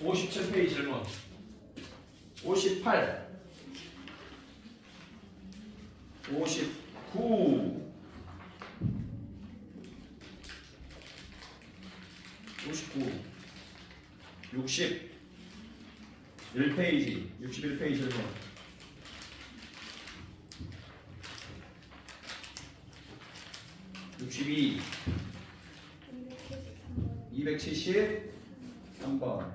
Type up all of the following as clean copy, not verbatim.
57페이지 질문. 58, 59, 60, 1페이지, 61페이지 질문. 62, 273번,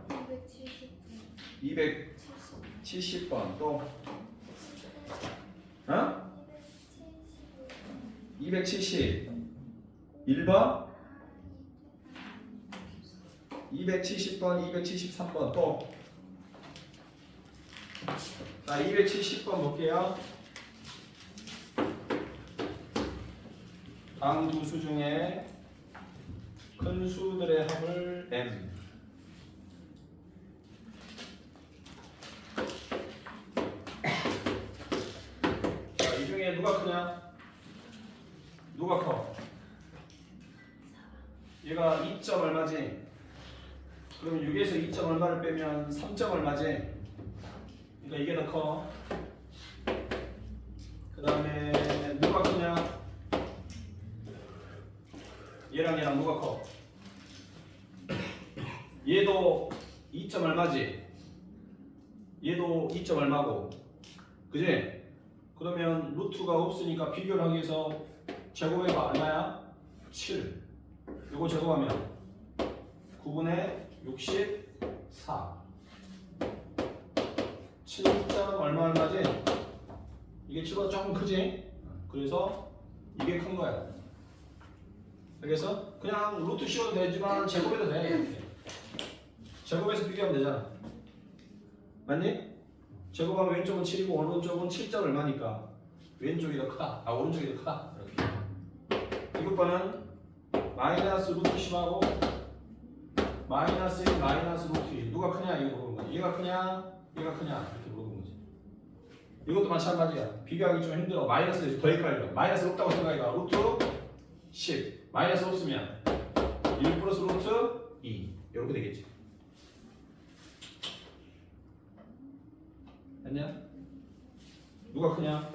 270번 또 271번, 270번, 273번 또. 자, 270번 볼게요. 다음 두 수 중에 큰 수들의 합을 m. 자, 이 중에 누가 크냐? 누가 커? 얘가 2점 얼마지? 그러면 6에서 2점 얼마를 빼면 3점 얼마지? 그러니까 이게 더 커. 그 다음에 누가 크냐? 얘랑 얘랑 누가 커? 얘도 2점 얼마지? 얘도 2점 얼마고, 그지? 그러면 루트가 없으니까 비교를 하기 위해서 제곱해봐. 얼마야? 7. 요거 제곱하면 9분의 64. 7점 얼마지? 이게 7보다 조금 크지? 그래서 이게 큰 거야. 그래서 그냥 루트 씌워도 되지만 제곱해도 돼. 이렇게. 제곱해서 비교하면 되잖아. 맞니? 제곱하면 왼쪽은 7이고 오른쪽은 7점 얼마니까 왼쪽이 더 크다. 오른쪽이 더 크다. 이렇게. 이것 거는 마이너스 루트 10하고 마이너스 1, 마이너스 루트 1. 누가 크냐? 이거 물어보는 거지. 얘가 크냐? 얘가 크냐? 이렇게 물어보는 거지. 이것도 마찬가지야. 비교하기 좀 힘들어. 마이너스 더 헷갈려. 마이너스 없다고 생각해봐. 루트 10. 마이너스 없으면 1 플러스 루트 2. 이렇게 되겠지. 됐냐? 누가 크냐?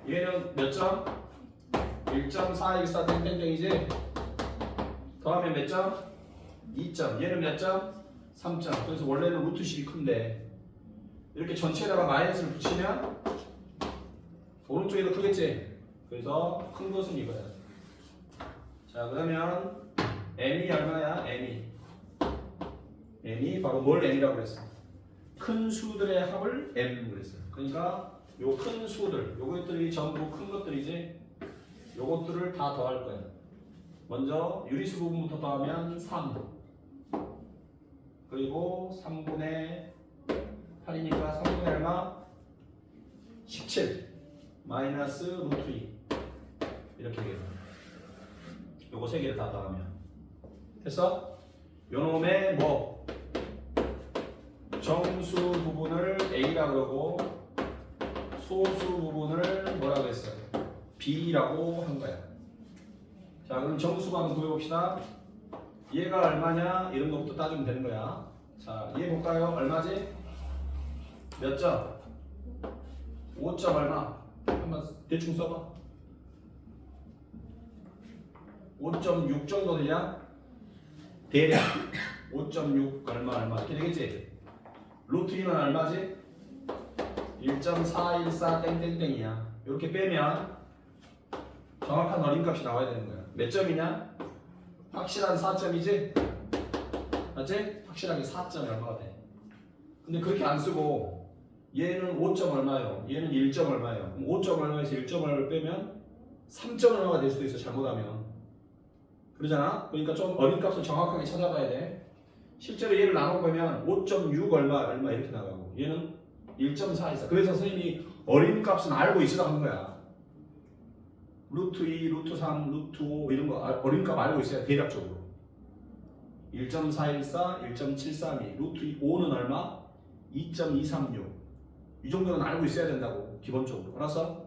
얘는 몇 점? 1.414 땡땡땡이지? 더하면 몇 점? 2점. 얘는 몇 점? 3점. 그래서 원래는 루트 10이 큰데 이렇게 전체에다가 마이너스를 붙이면 오른쪽이 더 크겠지? 그래서 큰 것은 이거야. 자, 그러면 m이 얼마야? m이 바로 뭘 m이라고 그랬어? 큰 수들의 합을 m 그랬어요. 그러니까 요 큰 수들, 요것들이 전부 큰 것들이지? 요것들을 다 더할 거야. 먼저 유리수 부분부터 더하면 3. 그리고 3분의 8이니까 3분의 얼마? 17. 마이너스 루트 2. 이렇게 되겠다. 요거 세 개를 다 더하면. 됐어? 요놈의 뭐? 정수 부분을 A라고 하고 소수 부분을 뭐라고 했어요? B라고 한 거야. 자, 그럼 정수가 한번 구해봅시다. 얘가 얼마냐? 이런 것부터 따지면 되는 거야. 자, 얘 볼까요? 얼마지? 몇 점? 5점 얼마? 한번 대충 써봐. 5.6 정도 되냐? 대략 5.6 얼마 이렇게 되겠지? 루트 2는 얼마지? 1.414 땡땡땡이야. 이렇게 빼면 정확한 어림값이 나와야 되는 거야. 몇 점이냐? 확실한 4점이지? 맞지? 확실하게 4점이 얼마가 돼. 근데 그렇게 안 쓰고 얘는 5점 얼마예요? 얘는 1점 얼마예요? 그럼 5점 얼마에서 1점 얼마를 빼면 3점 얼마가 될 수도 있어. 잘못하면. 그러잖아? 그러니까 좀 어림값을 정확하게 찾아봐야 돼. 실제로 얘를 나눠보면 5.6 얼마 이렇게 나가고 얘는 1.414. 그래서 선생님이 어림값은 알고 있으라고 한 거야. 루트 2, 루트 3, 루트 5 이런 거 어림값 알고 있어야 대략적으로. 1.414, 1.732, 루트 5는 얼마? 2.236. 이 정도는 알고 있어야 된다고 기본적으로. 알았어?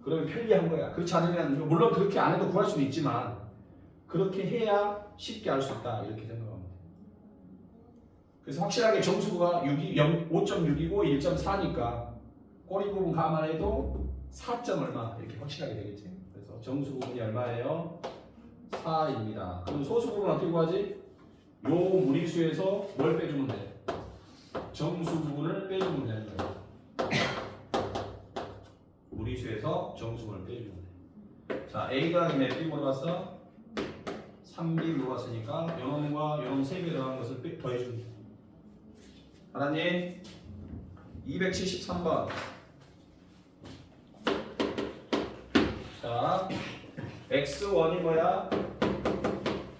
그러면 편리한 거야. 그렇지 않으면 물론 그렇게 안 해도 구할 수는 있지만 그렇게 해야 쉽게 알 수 있다 이렇게 생각하면 돼. 그래서 확실하게 정수가 5.6이고 1.4니까 꼬리 부분 감안해도 4점 얼마 이렇게 확실하게 되겠지. 그래서 정수 부분이 얼마예요? 4입니다. 그럼 소수 부분 어떻게 구하지? 요 무리수에서 뭘 빼주면 돼? 정수 부분을 빼주면 되는 거예요. 무리수에서 정수분을 빼주면 돼. 자, A 더하기 몇 B 물어봤어? 3B 물어봤으니까 요놈과 요놈 3개 더한 것을 더해주면 돼. 하나님 273번. 자, x1이 뭐야?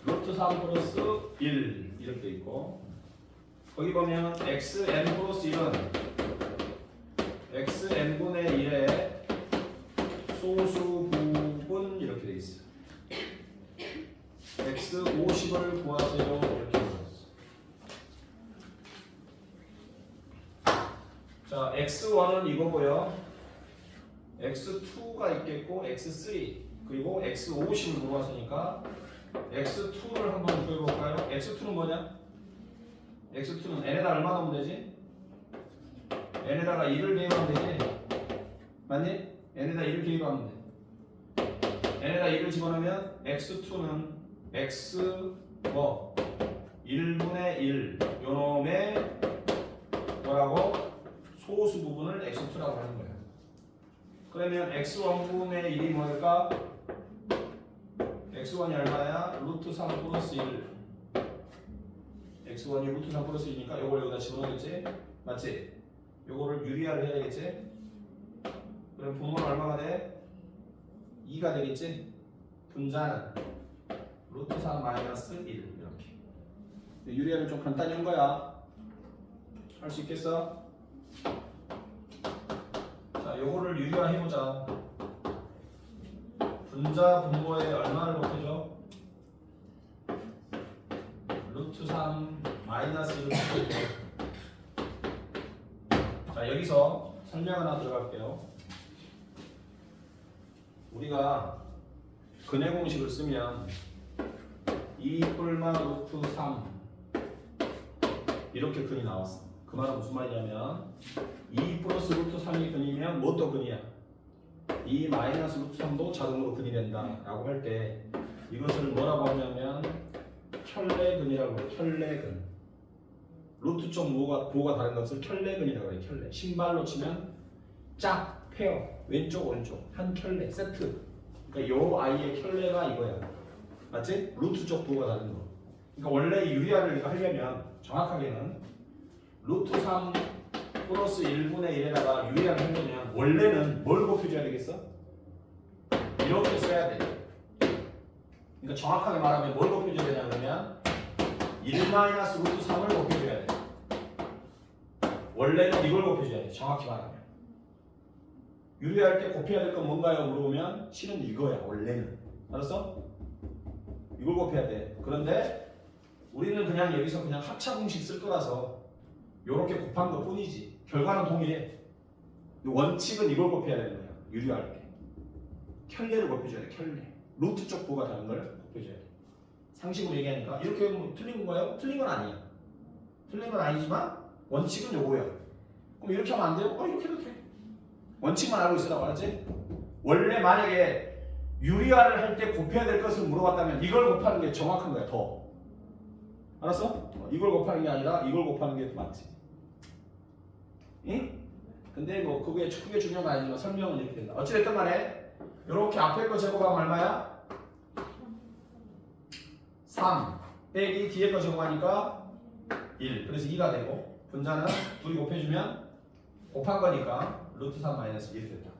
루트 3 플러스 1 이렇게 돼 있고, 거기 보면 xn 플러스 1은 xn분의 1의 소수 부분 이렇게 돼 있어. x 50을 구하세요 이렇게 돼 있어. 자, x1은 이거고요. x2가 있겠고 x3 그리고 x 50을 물어봤으니까 x2를 한번 구해볼까요? x2는 뭐냐? x2는 n에다 얼마 넣으면 되지? n에다가 1을 대입하면 되지? 맞니? n에다 1을 대입하면 돼. n에다 1을 집어넣으면 x2는 x 뭐 1분의 1 요놈의 뭐라고? 소수 부분을 x2라고 하는 거야. 그러면 x1분의 1이 뭘까? x1이 얼마야? 루트 3 플러스 1. x1이 루트 3 플러스 1이니까 요걸 여기다 집어넣겠지? 맞지? 요거를 유리화를 해야 되겠지? 그럼 분모는 얼마가 돼? 2가 되겠지? 분자는 루트 3 마이너스 1 이렇게. 유리화를 좀 간단히 한 거야. 할 수 있겠어? 자, 요거를 유리화 해보자. 분자 분모에 얼마를 곱해줘? 루트 3 마이너스 1을 곱해줘. 자, 여기서 설명 하나 들어갈게요. 우리가 근해 공식을 쓰면 2 뿔마 루트 3 이렇게 근이 나왔어. 그 말은 무슨 말이냐면 2 플러스 루트 3이 근이면 뭣도 근이야? 2 마이너스 루트 3도 자동으로 근이 된다 라고 할 때 이것을 뭐라고 하냐면 켤레근이라고 해요. 켤레근. 루트 쪽 부호가 다른 것을 켤레근이라고 해요. 켤레. 신발로 치면 짝, 페어, 왼쪽 오른쪽 한 켤레 세트. 그러니까 요 아이의 켤레가 이거야. 맞지? 루트 쪽 부호가 다른 거. 그러니까 원래 유리화를 하려면 정확하게는 루트 3 플러스 1분의 1에다가 유리화를 하려면 원래는 뭘 곱해줘야 되겠어? 이렇게 써야 돼. 그러니까 정확하게 말하면 뭘 곱해줘야 되냐 그러면 1 마이너스 루트 3을 곱해줘야 돼. 원래는 이걸 곱해줘야 돼. 정확히 말하면. 유리할 때 곱해야 될 건 뭔가요? 물어보면 실은 이거야. 원래는. 알았어? 이걸 곱해야 돼. 그런데 우리는 그냥 여기서 그냥 합차 공식 쓸 거라서 요렇게 곱한 것 뿐이지. 결과는 동일해. 원칙은 이걸 곱해야 되는 거야. 유리할 때. 켤레를 곱해줘야 돼. 켤레. 루트 쪽 부호가 다른 걸 곱해줘야 돼. 상식으로 얘기하니까 이렇게 하면 틀린 건가요? 틀린 건 아니야. 틀린 건 아니지만 원칙은 요거야. 그럼 이렇게 하면 안 돼요? 이렇게 해도 돼. 원칙만 알고 있으라고 알았지? 원래 만약에 유리화를 할 때 곱해야 될 것을 물어봤다면 이걸 곱하는 게 정확한 거야. 더. 알았어? 이걸 곱하는 게 아니라 이걸 곱하는 게 더 맞지. 응? 근데 뭐 그게 크게 중요한 건 아니지만 설명은 이렇게 된다. 어찌됐든 간에 이렇게 앞에 거 제곱하면 얼마야? 3 빼기 뒤에 거 제곱하니까 1. 그래서 2가 되고 분자는 둘이 곱해주면 곱한 거니까 루트 3 마이너스 1이 된다.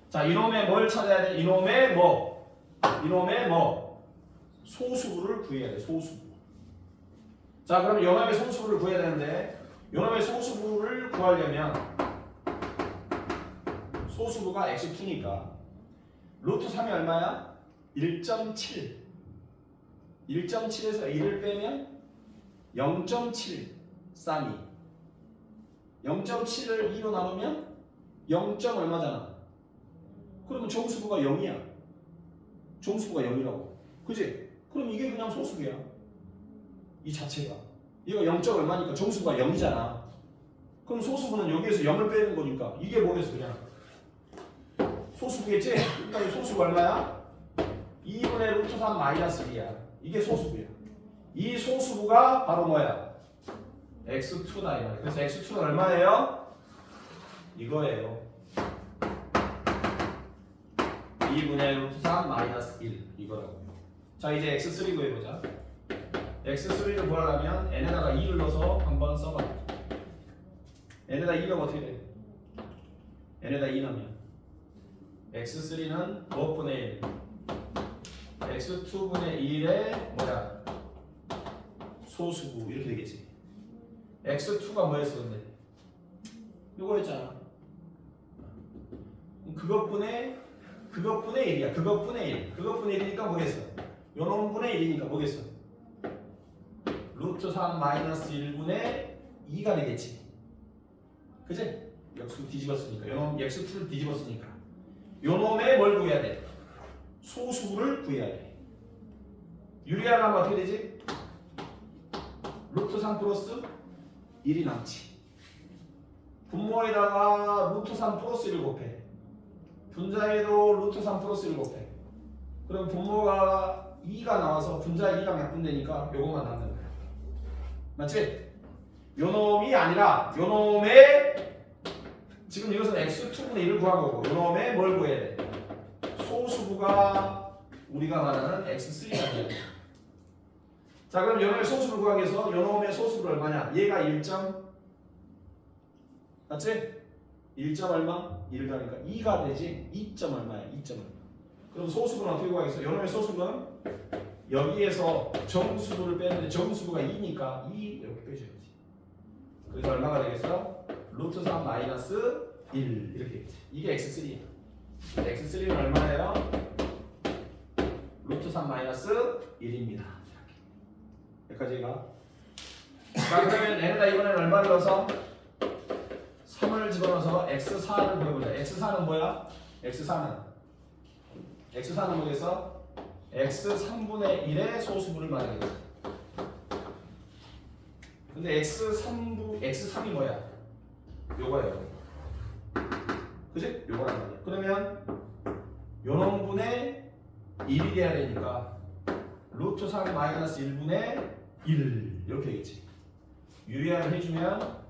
자, 이놈의 뭘 찾아야 돼? 이놈의 뭐? 이놈의 뭐? 소수를 구해야 돼. 소수. 자, 그럼 이놈의 소수를 구해야 되는데 이놈의 소수를 구하려면 소수가 x2니까 루트 3이 얼마야? 1.7. 1.7에서 1을 빼면 0.7 쌍이 0.7을 2로 나누면 0. 얼마잖아. 그러면 정수부가 0이야. 정수부가 0이라고. 그지? 그럼 이게 그냥 소수야. 이 자체가. 얘가 0점 얼마니까 정수가 0이잖아. 그럼 소수분은 여기에서 0을 빼는 거니까 이게 뭐겠어 그냥 소수부겠지? 그러니까 이 소수가 얼마야? 2분의 루트 3 마이너스 1이야. 이게 소수부야. 이 소수부가 바로 뭐야? x2다 이 말이야. 그래서 x2는 얼마예요? 이거예요. 2분의 루트 3 마이너스 1 이거라고. 자 이제 x3 구해보자. x3를 구하려면 n에다가 2를 넣어서 한번 써봐. n에다 2 넣으면 어떻게 돼? n에다 2 넣으면 x3는 무엇분의 1? x2분의 1의 뭐야? 소수부 이렇게 되겠지. x2가 뭐였어 근데? 요거였잖아. 그것분의 1이야. 그것분의 1. 그것분의 1이니까 뭐겠어? 요놈분의 1이니까 뭐겠어? 루트 3 마이너스 1분의 2가 되겠지. 그치? 역수 뒤집었으니까. 요놈 x2를 뒤집었으니까. 요놈의 뭘 구해야 돼? 소수를 구해야 돼. 유리하려면 어떻게 되지? 루트 3 플러스 1이 남지. 분모에다가 루트 3 플러스 1을 곱해. 분자에도 루트 3 플러스 1을 곱해. 그럼 분모가 2가 나와서 분자 2랑 약분되니까 요것만 남는 거야. 맞지? 요놈이 아니라 요놈의 지금 이것은 x2분의 1을 구한 거고 요놈의 뭘 구해야 돼? 소수부가 우리가 말하는 x3가 돼야 돼. 자 그럼 요놈의 소수를 구하기 위해서 요놈의 소수를 얼마냐? 얘가 1점 맞지? 1점 얼마? 1 가니까 2가 되지 2점 얼마야? 2점 얼마. 그럼 소수분은 어떻게 구하겠어? 요놈의 소수분 여기에서 정수부를 빼는데 정수부가 2니까 2 이렇게 빼줘야지. 그래서 얼마가 되겠어? 루트 3 마이너스 1 이렇게 되겠지. 이게 x3야. x3는 얼마예요? 루트 3 마이너스 1입니다. 여기까지가. 자 그러면 n에다 이번에는 얼마를 넣어서 3을 집어넣어서 x4를 구해보자. x4는 뭐야? x4는 뭐겠어? x3분의 1의 소수분을 말하겠지. 근데 x3이 뭐야? 요거예요. 그치? 요거란 말이야. 그러면 요놈분의 1이 돼야 되니까 루트 3 마이너스 1분의 1 이렇게 되겠지. 유리화를 해주면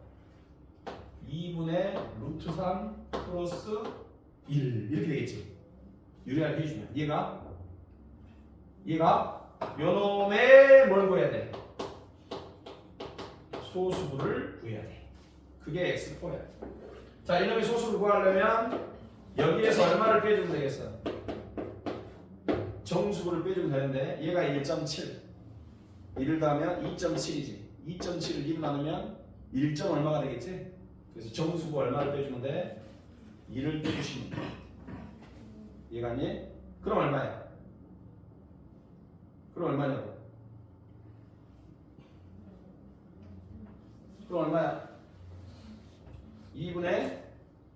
2분의 루트 3 플러스 1 이렇게 되겠지. 유리화를 해주면 얘가 요놈의 뭘 구해야 돼? 소수부를 구해야 돼. 그게 x4야. 자 이놈의 소수를 구하려면 여기에서 얼마를 빼주면 되겠어? 정수부를 빼주면 되는데 얘가 1.7 1을 더하면 2.7이지 2.7을 1을 나누면 1점 얼마가 되겠지? 그래서 정수부 얼마를 빼주면 돼? 2를 빼주시면 돼. 얘가 아니? 그럼 얼마야? 그럼 얼마냐고? 그럼 얼마야? 2분의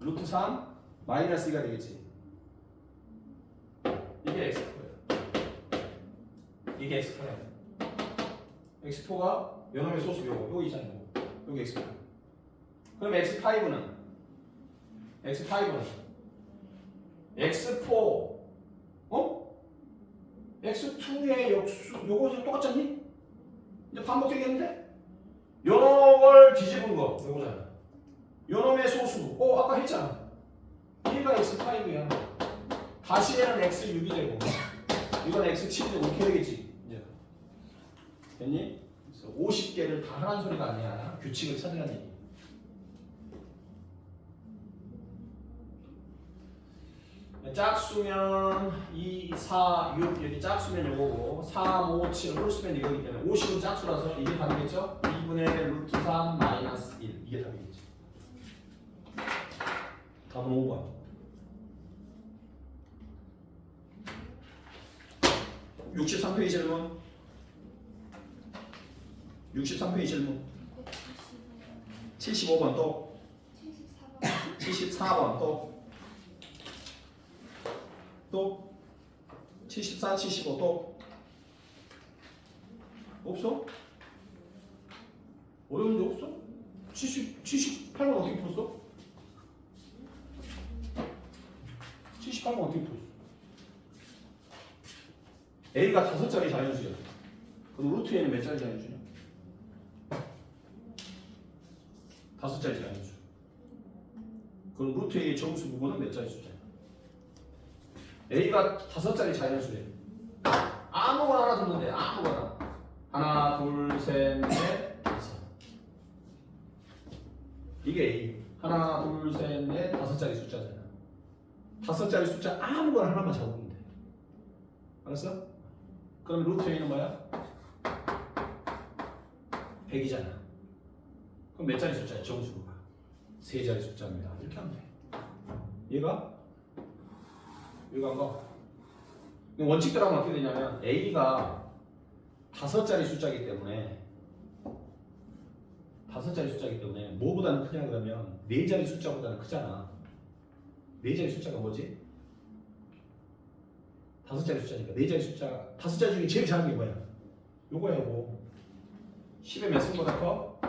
루트 3 마이너스 2가 되겠지. 이게 x4야. 이게 x4야. x4가 요놈의 소수 요거. 요거 있잖아. 요거 x4. 그럼 x5는 x4 x2의 역수 요거랑 똑같지 않니? 이제 반복되겠는데? 요걸 뒤집은 거 요거잖아. 요놈의 소수 아까 했잖아. 1가 x5야. 다시 얘는 x6이 되고 이건 x7이 되고 이렇게 되겠지. 이제 됐니? 그래서 50개를 다 하라는 소리가 아니야. 규칙을 찾으라는 얘기. 짝수면 2, 4, 6 여기 짝수면 요거고 3, 5, 7 홀수면 이거기 때문에 50은 짝수라서 이게 답이겠죠? 2분의 루트 3 마이너스 1 이게 답이겠죠. 답은 5번. 63페이지 질문. 63페이지 질문. 75번 또. 74번 또. 또 74, 75 또 없어? 어려운 데 없어? 78번 어떻게 풀었어? 78번 어떻게 풀었어? A가 5자리 자연수야. 그럼 루트 A는 몇 자리 자연수냐? 5자리 자연수. 그럼 루트 A의 정수 부분은 몇 자리 숫자야? A가 5자리 자연수래. 아무거나 하나 두면 돼. 아무거나. 하나, 둘, 셋, 넷, 다섯. 이게 A. 하나, 둘, 셋, 넷, 5자리 숫자잖아. 5자리 숫자 아무거나 하나만 잡으면 돼. 알았어? 그럼 루트 A는 뭐야? 100이잖아. 그럼 몇 자리 숫자야? 정수가 3자리 숫자입니다. 이렇게 하면 돼. 얘가 안 가. 원칙대로 하면 어떻게 되냐면 A가 5자리 숫자이기 때문에 뭐보다는 크냐 그러면 4자리 숫자보다는 크잖아. 4자리 숫자가 뭐지? 5자리 숫자니까 4자리 숫자 5자리 중에 제일 작은 게 뭐야? 요거야 요거. 10의 몇 승보다 커?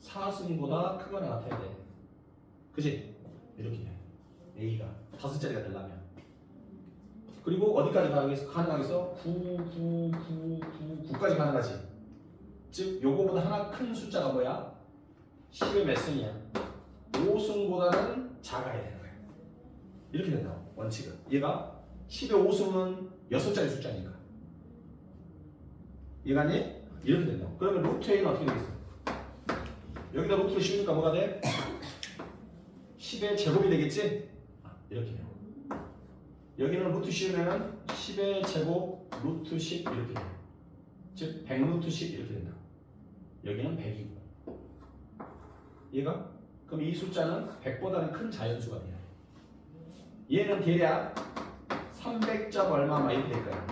4승보다 크거나 같아야 돼. 그지? 이렇게 해. A가 5자리가 되려면. 그리고 어디까지 가능하겠어? 9까지 가능하지. 즉 요거보다 하나 큰 숫자가 뭐야? 10의 몇 승이야? 5승보다는 작아야 되는 거야. 이렇게 된다. 원칙은. 얘가 10의 5승은 6자리 숫자니까. 이해가니? 이렇게 된다. 그러면 루트 A는 어떻게 되겠어? 여기다 루트를 씌우니까 뭐가 돼? 10의 제곱이 되겠지? 이렇게 돼요. 여기는 루트 씌우면 10의 제곱 루트 10 이렇게 돼요. 즉 100루트 10 이렇게 된다. 여기는 100이고. 얘가? 그럼 이 숫자는 100보다는 큰 자연수가 돼요. 얘는 대략 300점 얼마 막 이렇게 될 거야.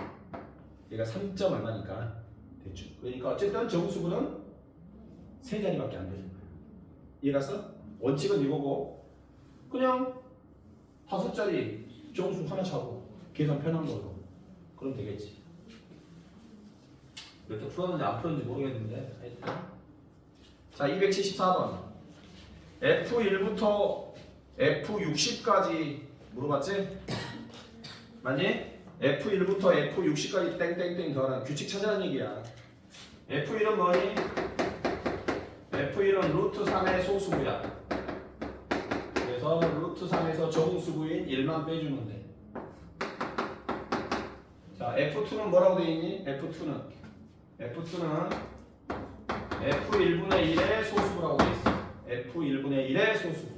얘가 3점 얼마니까 됐죠. 그러니까 어쨌든 정수분은 3자리밖에 안 되는 거야. 이해갔어? 원칙은 이거고 그냥 5자리 정수 하나 차고 계산 편한 걸로 그럼 되겠지. 이렇게 풀었는지 안 풀었는지 모르겠는데 하여튼. 자 274번 F1부터 F60까지 물어봤지? 맞니? F1부터 F60까지 땡땡땡 더하는 규칙 찾아라는 얘기야. F1은 뭐니? F1은 루트 3의 소수부야. 그래서 루트 3에서 정수부인 1만 빼주면 돼. 자, F2는 뭐라고 되어 있니? F2는 F1분의 1의 소수부라고 되어 있어. F1분의 1의 소수부.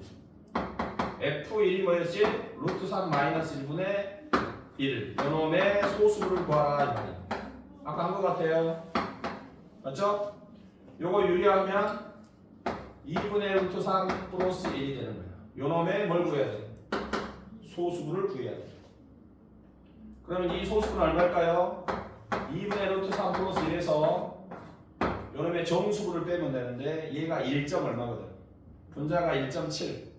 F1이 뭐였지? 루트 3 마이너스 1분의 1. 요놈의 소수를 구하라 이 말이야. 아까 한 것 같아요. 맞죠? 요거 유리하면 2분의 루트 3 플러스 1이 되는 거야. 요놈의 뭘 구해야 돼? 소수부를 구해야 돼. 그러면 이 소수는 얼마일까요? 2분의 루트 3 플러스 1에서 요놈의 정수부를 빼면 되는데 얘가 1점 얼마거든. 분자가 1.7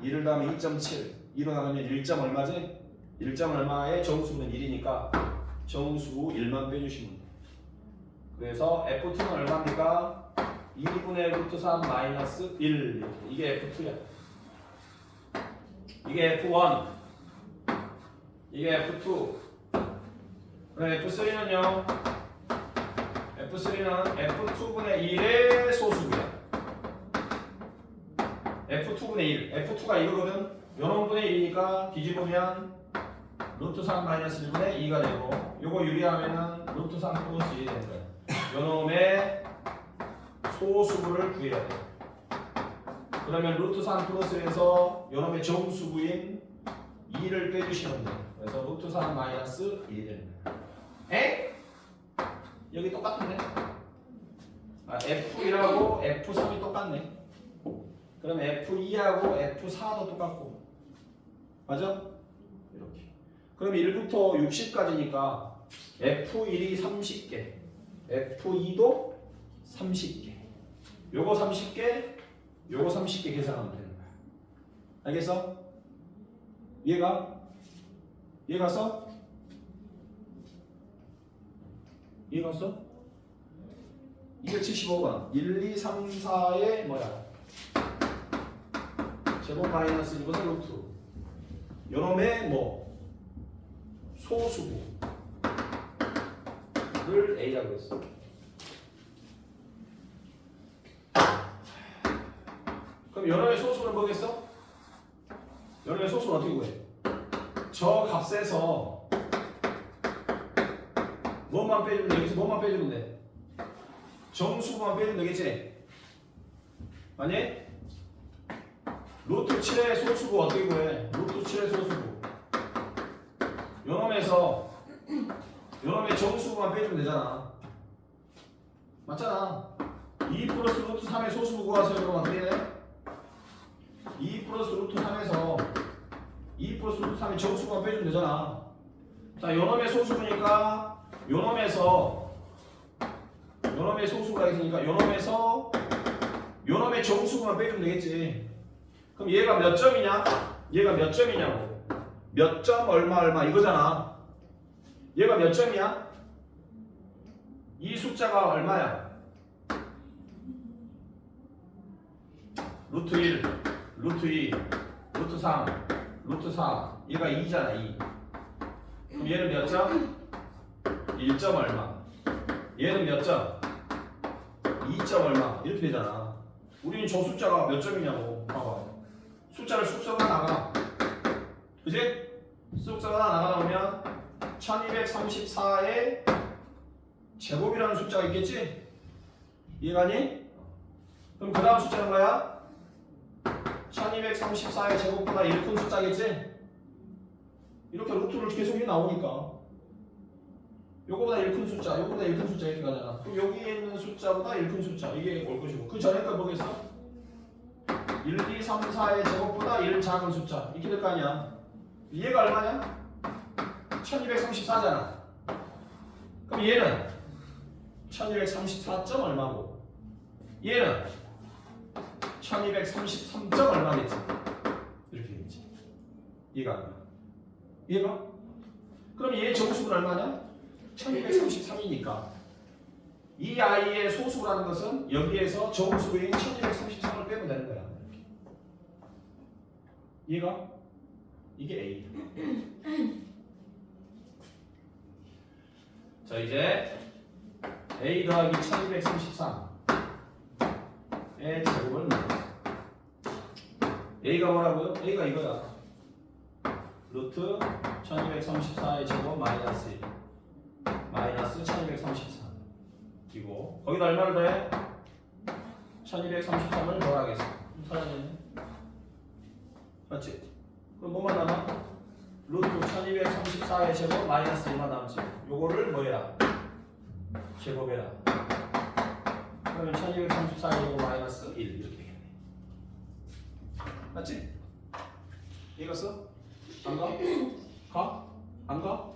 1을 더하면 2.7 2로 나누면 1점 얼마지? 1점 얼마에 정수부는 1이니까 정수부 1만 빼주시면 돼. 그래서 F2는 얼마입니까? 2분의 루트 3 마이너스 1 이게 F2야. 이게 F1 이게 F2 그럼 F3는요 F3는 F2분의 1의 소수고요. F2분의 1 F2가 이거거든. 요놈분의 1이니까 뒤집으면 루트 3 마이너스 1분의 2가 되고 요거 유리하면은 루트 3 플러스 1이 되는 거야. 요놈의 소수부를 구해야 돼. 그러면 루트 3 플러스에서 요놈의 정수부인 2를 빼주시면 돼. 그래서 루트 3 마이너스 1이 되는 거야. 에? 여기 똑같은데? F1하고 F3이 똑같네. 그럼 F2하고 F4도 똑같고. 맞아? 이렇게. 그럼 1부터 60까지니까 F1이 30개, F2도 30개. 요거 30개, 요거 30개 계산하면 되는 거야. 알겠어? 이해가? 이해갔어? 이해갔어? 275번 1, 2, 3, 4의 뭐야? 제곱 마이너스 이거는 루트. 요놈의 뭐 소수를 A라고 했어. 그럼 요놈의 소수는 뭐겠어? 요놈의 소수는 어떻게 구해? 저 값에서 뭐만 빼주면 돼? 여기서 뭐만 빼주면 돼? 정수만 빼주면 되겠지? 아니? 루트 7의 소수고 어떻게 구해? 루트 7의 소수고 요놈에서 요놈의 정수만 빼주면 되잖아. 맞잖아. 2 플러스 루트 3의 소수 구하세요. 그럼 어떻게 돼? 2 플러스 루트 3에서 2 플러스 루트 3의 정수만 빼주면 되잖아. 자, 요놈의 소수니까 요놈에서 요놈의 소수가 있으니까 요놈에서 요놈의 정수만 빼주면 되겠지. 그럼 얘가 몇 점이냐? 얘가 몇 점이냐고. 몇 점 얼마 이거잖아. 얘가 몇 점이야? 이 숫자가 얼마야? 루트 1, 루트 2, 루트 3, 루트 4. 얘가 2잖아, 2. 그럼 얘는 몇 점? 1점 얼마. 얘는 몇 점? 2점 얼마. 이렇게 되잖아. 우리는 저 숫자가 몇 점이냐고. 봐봐. 숫자를 쑥 써가 나가. 그지? 쑥 써가 나가다 보면 1234의 제곱이라는 숫자가 있겠지? 이해가니? 그럼 그 다음 숫자는 뭐야? 1234의 제곱보다 1 큰 숫자겠지? 이렇게 루트를 계속 나오니까 요거보다 1 큰 숫자, 요거보다 1 큰 숫자 이렇게 가잖아. 그럼 여기에 있는 숫자보다 1 큰 숫자 이게 올 것이고 그 전에 거 뭐겠어? 1, 2, 3, 4의 제곱보다 1 작은 숫자 이렇게 될 거 아니야. 얘가 얼마냐? 1234잖아. 그럼 얘는 1234점 얼마고 얘는 1233점 얼마겠지? 이렇게 되겠지. 이해가? 이해가? 그럼 얘의 정수는 얼마냐? 1233이니까 이 아이의 소수라는 것은 여기에서 정수인 1233을 빼면 되는 거야. 이해가? 이게 A. 자, 이제 A 더하기 1233의 제곱을 넣었어. A가 뭐라고요? A가 이거야. 루트 1234의 제곱 마이너스 1 마이너스 1233 이고 거기다 얼마를 더해? 1233을 더하겠어. 사라졌네. 맞지? 그럼 뭐만 남아? 루트 1234의 제곱 마이너스 1만 남지. 요거를 뭐해라? 제곱해라. 그러면 1234의 제곱 마이너스 1 이렇게 되겠네. 맞지? 이겼어? 안 가? 가? 안 가?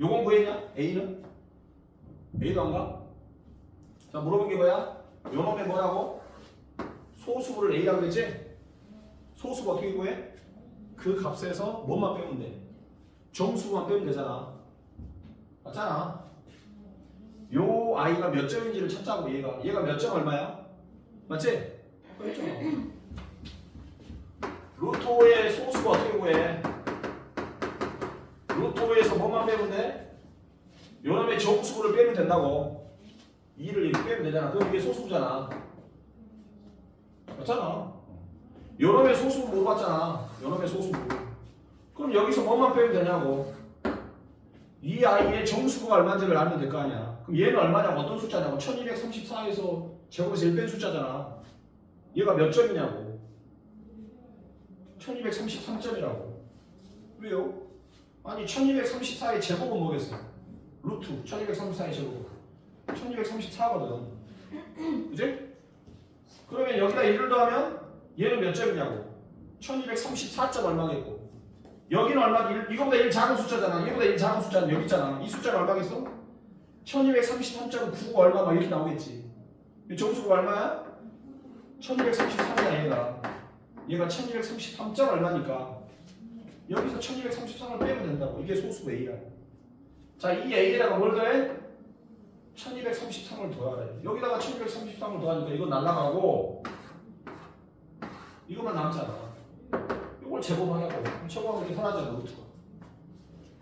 요건 뭐했냐? A는? A도 안 가? 자, 물어본 게 뭐야? 요놈의 뭐라고? 소수를 A라고 했지? 소수가 어떻게 구해? 그 값에서 뭐만 빼면 돼? 정수만 빼면 되잖아. 맞잖아. 요 아이가 몇 점인지를 찾자고. 얘가 몇 점 얼마야? 맞지? 그랬잖아. 루트 5의 소수가 어떻게 구해? 루트 5에서 뭐만 빼면 돼? 요놈의 정수를 빼면 된다고. 2를 이렇게 빼면 되잖아. 그럼 이게 소수잖아. 맞잖아. 요놈의 소수 물어봤잖아. 요놈의 소수. 그럼 여기서 뭐만 빼면 되냐고. 이 아이의 정수가 얼마인지를 알면 될 거 아니야. 그럼 얘는 얼마냐고. 어떤 숫자냐고. 1234에서 제곱에서 1 뺀 숫자잖아. 얘가 몇 점이냐고. 1233점이라고. 왜요? 아니 1234의 제곱은 뭐겠어? 루트 1234의 제곱 1234거든. 그지? 그러면 여기다 1을 더하면 얘는 몇 점이냐고. 1234점 얼마겠고 여기는 얼마지? 이거보다 1 작은 숫자잖아. 이거보다 1 작은 숫자는 여기 있잖아. 이 숫자는 얼마겠어? 1233.9 얼마 막 이렇게 나오겠지. 정수가 얼마야? 1233이야 얘가 1233점 얼마니까 여기서 1233을 빼면 된다고. 이게 소수 A라고. 자, 이 A에다가 뭘 더해? 1233을 더하래. 여기다가 1233을 더하니까 이거 날라가고 이것만 남잖아. 이걸 제곱하냐고. 그럼 제곱하면 이게 사라져 루트가.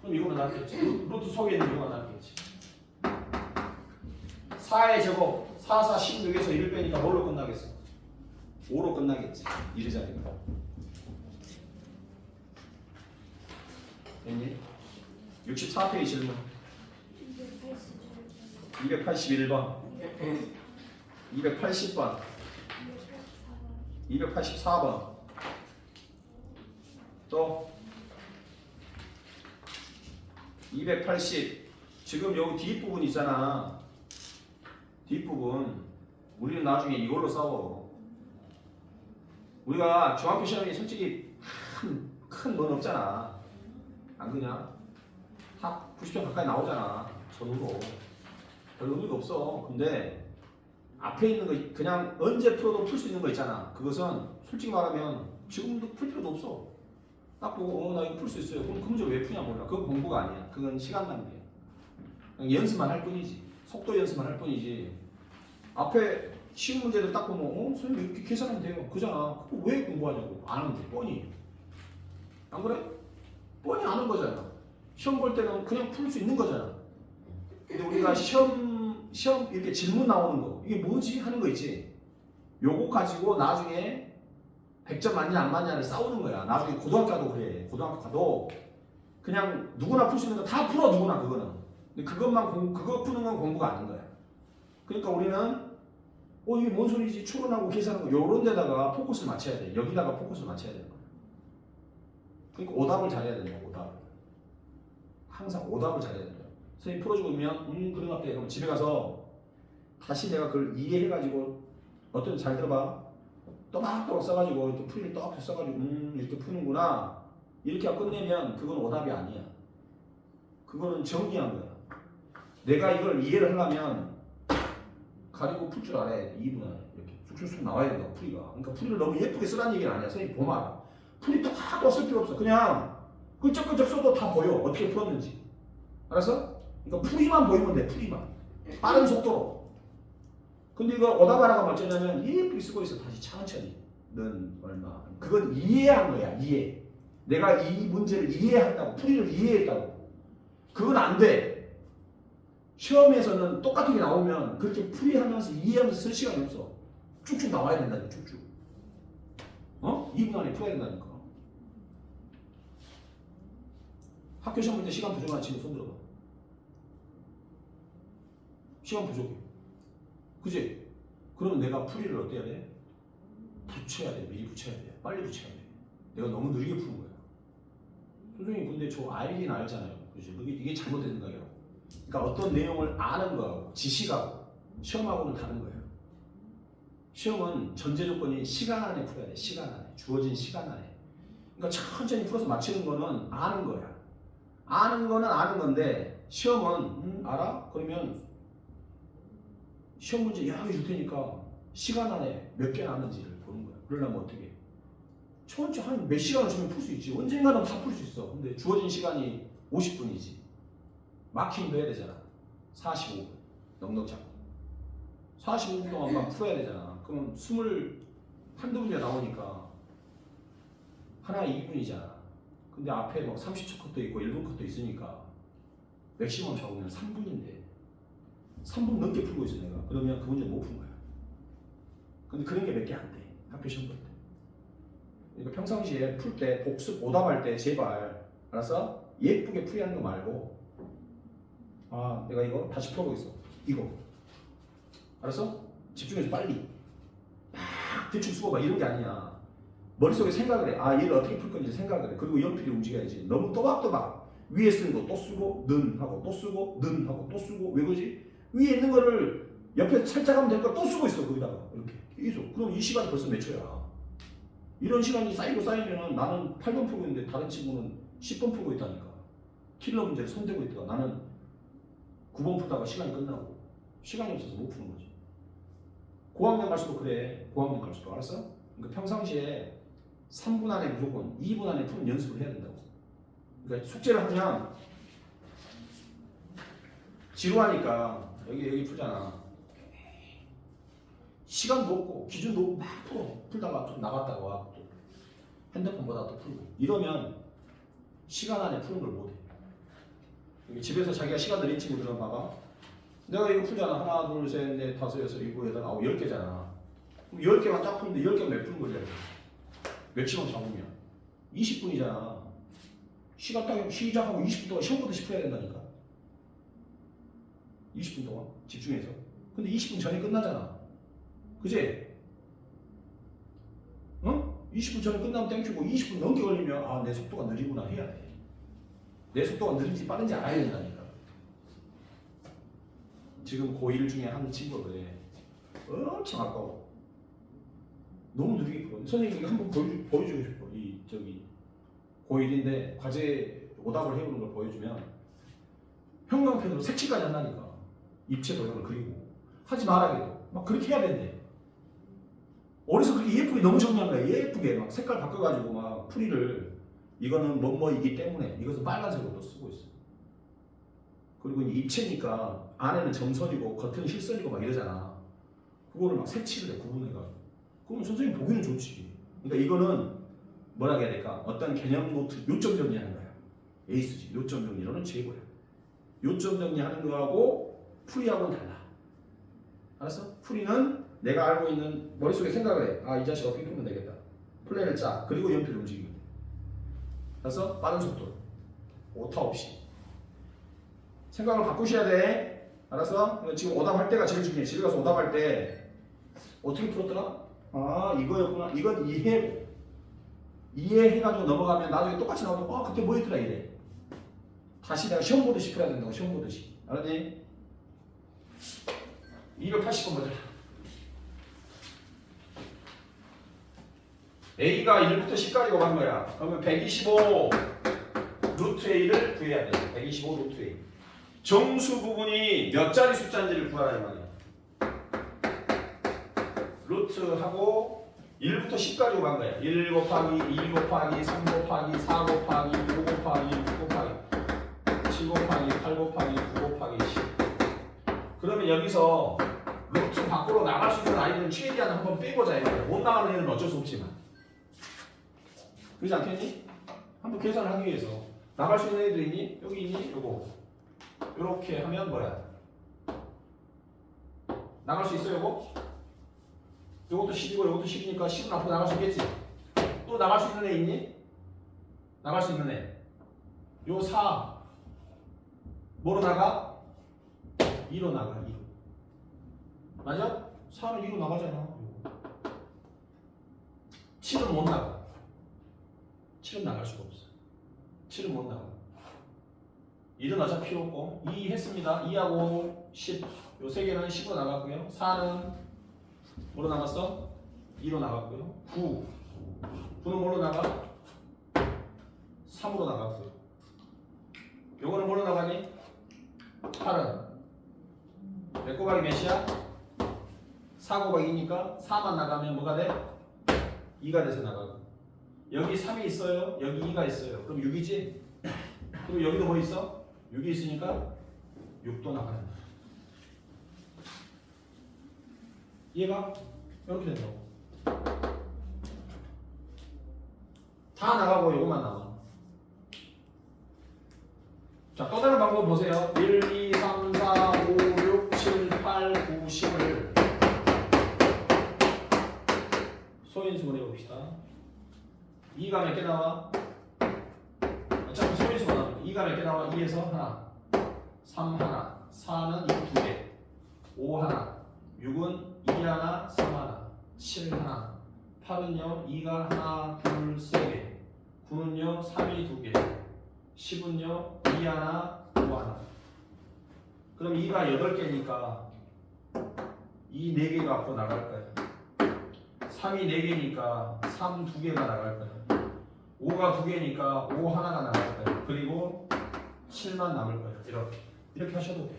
그럼 이거는 남겠지. 루트 속에 있는 이거만 남겠지. 4의 제곱 4, 4, 16에서 1을 빼니까 뭘로 끝나겠어? 5로 끝나겠지. 1의 자리가. 됐니? 64페이지 질문. 281번, 280번, 284번, 또 280. 지금 여기 뒷부분 있잖아. 뒷부분 우리는 나중에 이걸로 싸워. 우리가 중학교 시험이 솔직히 큰 건 없잖아. 안 그냐? 다 90점 가까이 나오잖아. 전후로. 별 의미가 없어. 근데 앞에 있는 거 그냥 언제 풀어도 풀 수 있는 거 있잖아. 그것은 솔직히 말하면 지금도 풀 필요도 없어. 딱 보고 나 이거 풀 수 있어요. 그럼 그 문제 왜 푸냐 몰라. 그건 공부가 아니야. 그건 시간 낭비야. 그냥 연습만 할 뿐이지. 속도 연습만 할 뿐이지. 앞에 쉬운 문제들 딱 보면 선생님 이렇게 계산하면 돼요. 그잖아. 그거 왜 공부하냐고. 아는데 뻔히. 안 그래? 뻔히 아는 거잖아. 시험 볼 때는 그냥 풀 수 있는 거잖아. 근데 우리가 시험 이렇게 질문 나오는 거 이게 뭐지 하는 거 있지. 요거 가지고 나중에 100점 맞냐 안 맞냐를 싸우는 거야. 나중에 고등학교 가도 그래. 고등학교 가도 그냥 누구나 풀 수 있는 거 다 풀어 누구나 그거는. 근데 그거 푸는 건 공부가 아닌 거야. 그러니까 우리는 이게 뭔 소리지 추론하고 계산하고 요런 데다가 포커스를 맞춰야 돼. 여기다가 포커스를 맞춰야 되는 거야. 그러니까 오답을 잘해야 된다. 오답을. 항상 오답을 잘해야 된다. 선생님 풀어주고 있으면 그런 것 같아. 그럼 집에 가서 다시 내가 그걸 이해해가지고 어떤 잘 들어봐. 또박또박 써가지고 이렇게 풀이를 딱 써가지고 이렇게 푸는구나. 이렇게 하고 끝내면 그건 오답이 아니야. 그거는 정리한 거야. 내가 이걸 이해를 하려면 가리고 풀 줄 알아야 돼. 2분 안에 이렇게 쑥쑥쑥 나와야 된다고 풀이가. 그러니까 풀이를 너무 예쁘게 쓰라는 얘기는 아니야. 선생님 보면 알아. 풀이 딱 쓸 필요 없어. 그냥 끈적끈적 써도 다 보여. 어떻게 풀었는지. 알았어? 그러니까 풀이만 보이면 돼. 풀이만. 빠른 속도로. 근데 이거 오답하라가 어쩌냐면 예쁘게 쓰고 있어. 다시 천천히. 는 얼마. 그건 이해한 거야. 이해. 내가 이 문제를 이해한다고. 풀이를 이해했다고. 그건 안 돼. 시험에서는 똑같은 게 나오면 그렇게 풀이하면서 이해하면서 쓸 시간이 없어. 쭉쭉 나와야 된다니까. 쭉쭉. 2분 안에 풀어야 된다니까. 학교 시험 볼 때 시간 부족한 친구 손 들어봐. 시간 부족해. 그지? 그러면 내가 풀이를 어떻게 해야 돼? 붙여야 돼. 미리 붙여야 돼. 빨리 붙여야 돼. 내가 너무 느리게 푸는 거야. 선생님 근데 저 알긴 알잖아요. 그죠? 이게 잘못된 생각이라고. 그러니까 어떤 내용을 아는 거하고 지식하고 시험하고는 다른 거예요. 시험은 전제 조건이 시간 안에 풀어야 돼. 시간 안에. 주어진 시간 안에. 그러니까 천천히 풀어서 맞히는 거는 아는 거야. 아는 거는 아는 건데 시험은 알아? 그러면 시험 문제 여러 개 줄 테니까 시간 안에 몇 개 나왔는지를 보는 거야. 그러려면 어떻게 해? 천천히 한 몇 시간을 주면 풀 수 있지. 언젠가는 다 풀 수 있어. 근데 주어진 시간이 50분이지. 마킹도 해야 되잖아. 45분. 넉넉 잡고. 45분 동안만 풀어야 되잖아. 그럼 한두 문제 나오니까 하나에 2분이잖아. 근데 앞에 막 30초 컷도 있고 1분 컷도 있으니까 맥시멈 잡으면 3분인데 3분 넘게 풀고 있어 내가. 그러면 그 문제 못 푼 거야. 근데 그런 게 몇 개 안 돼. 학교 시험 볼 때. 그러니까 평상시에 풀 때 복습 오답할 때 제발 알았어? 예쁘게 풀이하는 거 말고 내가 이거 다시 풀어보겠어. 이거 알았어? 집중해서 빨리 막 대충 쓰고 막 이런 게 아니야. 머릿속에 생각을 해. 얘를 어떻게 풀 건지 생각을 해. 그리고 연필이 움직여야지. 너무 또박또박 위에 쓰는 거 또 쓰고 는 하고 또 쓰고 는 하고 또 쓰고 왜 그러지? 위에 있는 거를 옆에 살짝 하면 될 거 또 쓰고 있어. 거기다가 이렇게 계속. 그럼 이 시간이 벌써 몇 초야? 이런 시간이 쌓이면은 나는 8번 풀고 있는데 다른 친구는 10번 풀고 있다니까. 킬러 문제를 손대고 있다가 나는 9번 풀다가 시간이 끝나고 시간이 없어서 못 푸는 거지. 고학년 갈수록 그래. 고학년 갈수록 알았어? 그러니까 평상시에 3분 안에 무조건 2분 안에 푸는 연습을 해야 된다고. 그러니까 숙제를 하면 지루하니까 여기 풀잖아. 시간도 없고 기준도 없고 막 풀다가 좀 나갔다가 와 또 핸드폰 보다가 또 풀고 이러면 시간 안에 푸는 걸 못해. 집에서 자기가 시간 느린 친구들은 봐봐. 내가 이거 풀잖아. 하나, 둘, 셋, 넷, 다섯, 여섯, 일곱, 여덟, 아홉, 10개잖아. 그럼 10개만 딱 푸는데 10개만 몇 푸는 거지? 며칠만 잡으면 20분이잖아. 시간 딱 시작하고 20분 동안 시험 보듯이 풀어야 된다니까. 20분 동안 집중해서. 근데 20분 전에 끝나잖아. 그지? 응? 20분 전에 끝나면 땡큐고 20분 넘게 걸리면 아, 내 속도가 느리구나 해야 돼. 내 속도가 느린지 빠른지 알아야 된다니까. 지금 고1 중에 한 친구가 그래. 엄청 아까워. 너무 느리게 풀어. 선생님이 한번 보여주고 싶어. 고1인데 과제 오답을 해보는 걸 보여주면 형광펜으로 색칠까지 한다니까. 입체 도형을 그리고 하지 말아야겠고 막 그렇게 해야 된대. 어디서 그렇게 예쁘게 너무 정리한 거야. 예쁘게 막 색깔 바꿔가지고 막 풀이를 이거는 뭐뭐이기 때문에 이것은 빨간색으로 쓰고 있어. 그리고 이제 입체니까 안에는 정선이고 겉은 실선이고 막 이러잖아. 그거를 막 색칠을 해 구분해가지고. 그럼 선생님 보기는 좋지. 그러니까 이거는 뭐라 해야 될까? 어떤 개념 노트 요점 정리하는 거야. 에이스지. 요점 정리로는 최고야. 요점 정리하는 거하고 풀이하고는 달라. 알았어? 풀이는 내가 알고 있는 머릿속에 생각을 해. 아, 이 자식 어떻게 풀면 되겠다. 플랜을 짜. 그리고 연필을 움직이면 돼. 알았어? 빠른 속도로. 오타 없이. 생각을 바꾸셔야 돼. 알았어? 지금 오답할 때가 제일 중요해. 집에 가서 오답할 때 어떻게 풀었더라? 아, 이거였구나. 이건 이해고. 이해해가지고 넘어가면 나중에 똑같이 나오면 그때 뭐 했더라 이래. 다시 내가 시험 보듯이 풀어야 된다고. 시험 보듯이. 알았니? 280번 보자. A가 1부터 10까지 간 거야. 그러면 125 루트 A를 구해야 돼. 125 루트 A. 정수 부분이 몇 자리 숫자인지를 구하라는 말이야. 루트하고 1부터 10까지 간 거야. 1 곱하기 2 곱하기 3 곱하기 4 곱하기 5 곱하기 6 곱하기 7 곱하기 8 곱하기 9 곱하기 10. 그러면 여기서 루트 밖으로 나갈 수 있는 아이들은 최대한 한번 빼보자 이거야. 못 나가는 애는 어쩔 수 없지만. 그렇지 않겠니? 한번 계산을 하기 위해서 나갈 수 있는 애들 있니? 여기 있니? 요거 요렇게 하면 뭐야? 나갈 수 있어 요거? 요것도 10이고 요것도 10이니까 10은 앞으로 나갈 수 있겠지? 또 나갈 수 있는 애 있니? 나갈 수 있는 애 요 4 뭐로 나가? 2로 나가. 2로 맞아? 4는 2로 나가잖아. 7은 못 나가. 7은 나갈 수가 없어. 7은 못 나가. 1은 어차피 필요 없고 2 했습니다. 2하고 10 요 세 개는 10으로 나갔고요. 4는 뭐로 나갔어? 2로 나갔고요. 9 9는 뭐로 나가? 3으로 나갔고요. 요거는 뭐로 나가니? 8은 몇 곱하기 몇이야? 4 곱하기 2니까 4만 나가면 뭐가 돼? 2가 돼서 나가고 여기 3이 있어요. 여기 2가 있어요. 그럼 6이지? 그리고 여기도 뭐 있어? 6이 있으니까 6도 나가는 거야. 이해가? 이렇게 된다고. 다 나가고 이것만 남아. 자, 또 다른 방법 보세요. 1, 2, 3, 4, 5, 6, 7, 8, 9, 10을 소인수분 해봅시다. 2가 몇 개 나와? 어차피 소인수가 나와. 2가 몇 개 나와? 2에서 하나, 3 하나, 4는 2 2개, 5 하나, 6은 2 하나, 3 하나, 7 하나, 8은요 2가 하나, 둘, 3개, 9는요 3이 2개, 10은요 2 하나, 5 하나. 그럼 2가 8개니까 2 4개가 앞으로 나갈 거예요. 3이 4개니까 3 2개가 나갈 거예요. 5가 2개니까 5 하나가 나갈 거예요. 그리고 7만 남을 거예요. 이렇게 하셔도 돼요.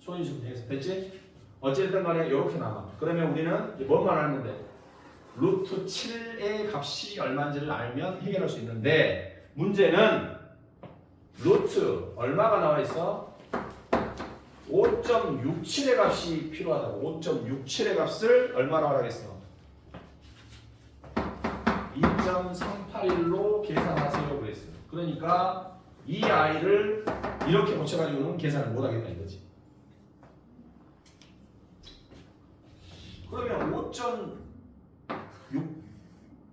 소인수분 해서 됐지? 어쨌든 간에 이렇게 남아. 그러면 우리는 뭔 말하는데 루트 7의 값이 얼마인지를 알면 해결할 수 있는데 문제는 루트 얼마가 나와 있어? 5.67의 값이 필요하다고. 5.67의 값을 얼마로 하라겠어? 2.381로 계산하세요 그랬어요. 그러니까 이 아이를 이렇게 고쳐가지고는 계산을 못하겠다 이거지. 그러면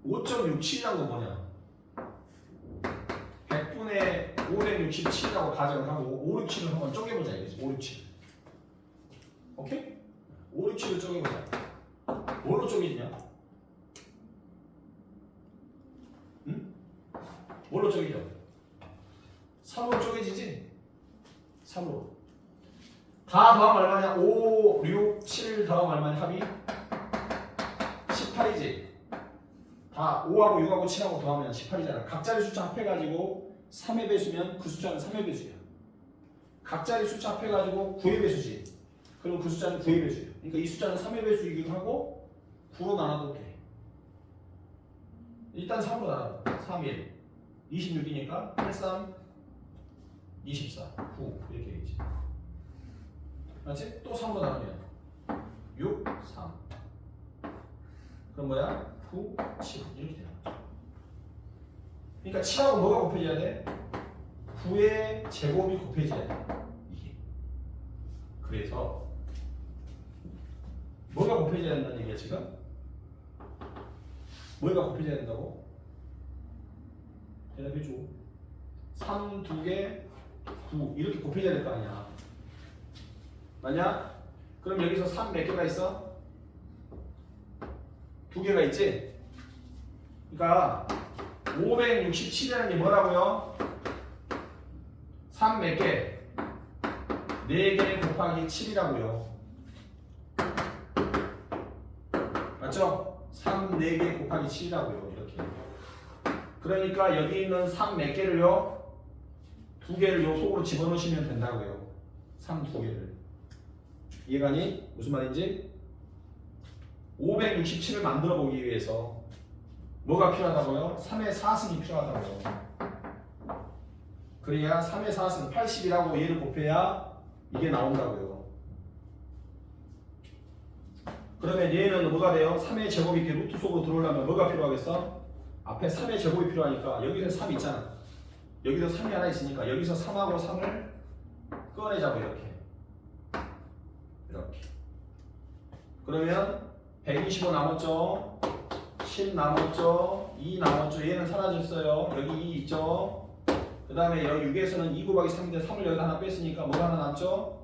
5.67이란 건 뭐냐? 100분의 567이라고 가정을 하고 567을 한번 쪼개보자 이거지. 567. 오케이? 567을 쪼개보자. 뭘로 쪼개지냐? 응? 뭘로 쪼개져? 3으로 쪼개지지? 3으로. 다 더하면 얼마냐? 5, 6, 7 더하면 얼마냐? 합이? 18이지? 다 5하고 6하고 7하고 더하면 18이잖아. 각자리 숫자 합해가지고 3의 배수면 그 숫자는 3의 배수야. 각자리 숫자 합해가지고 9의 배수지. 그럼 그 숫자는 9의 배수야. 그러니까 이 숫자는 3의 배수이기도 하고 9로 나눠도 돼. 일단 3으로 나눠. 3, 1. 26이니까 8, 3, 24, 9 이렇게 되겠지. 맞지? 또 3으로 나누면 6, 3. 그럼 뭐야? 9, 7 이렇게 되는 거야. 그러니까 7하고 뭐가 곱해져야 돼? 9의 제곱이 곱해져야 돼. 이게. 그래서 뭐가 곱해져야 된다는 얘기야 지금? 뭐가 곱해져야 된다고? 대답해줘. 3, 2개, 9 이렇게 곱해져야 될 거 아니야. 맞냐? 그럼 여기서 3 몇 개가 있어? 2개가 있지? 그러니까 567이라는 게 뭐라고요? 3 몇 개? 4개 곱하기 7이라고요. 맞죠? 3, 4개 곱하기 7이라고요. 이렇게. 그러니까 여기 있는 3 몇 개를요? 2개를 요 속으로 집어넣으시면 된다고요. 3 2개를. 이해가니? 무슨 말인지? 567을 만들어 보기 위해서 뭐가 필요하다고요? 3의 4승이 필요하다고요. 그래야 3의 4승 80이라고 얘를 곱해야 이게 나온다고요. 그러면 얘는 뭐가 돼요? 3의 제곱이 이렇게 루트 속으로 들어오려면 뭐가 필요하겠어? 앞에 3의 제곱이 필요하니까 여기서 3 있잖아. 여기서 3이 하나 있으니까 여기서 3하고 3을 꺼내자고 이렇게. 이렇게. 그러면 125 남았죠? 10 남았죠? 2 남았죠? 얘는 사라졌어요. 여기 2 있죠? 그 다음에 여기 6에서는 2 곱하기 3인데 3을 여기다 하나 뺐으니까 뭐가 하나 남죠?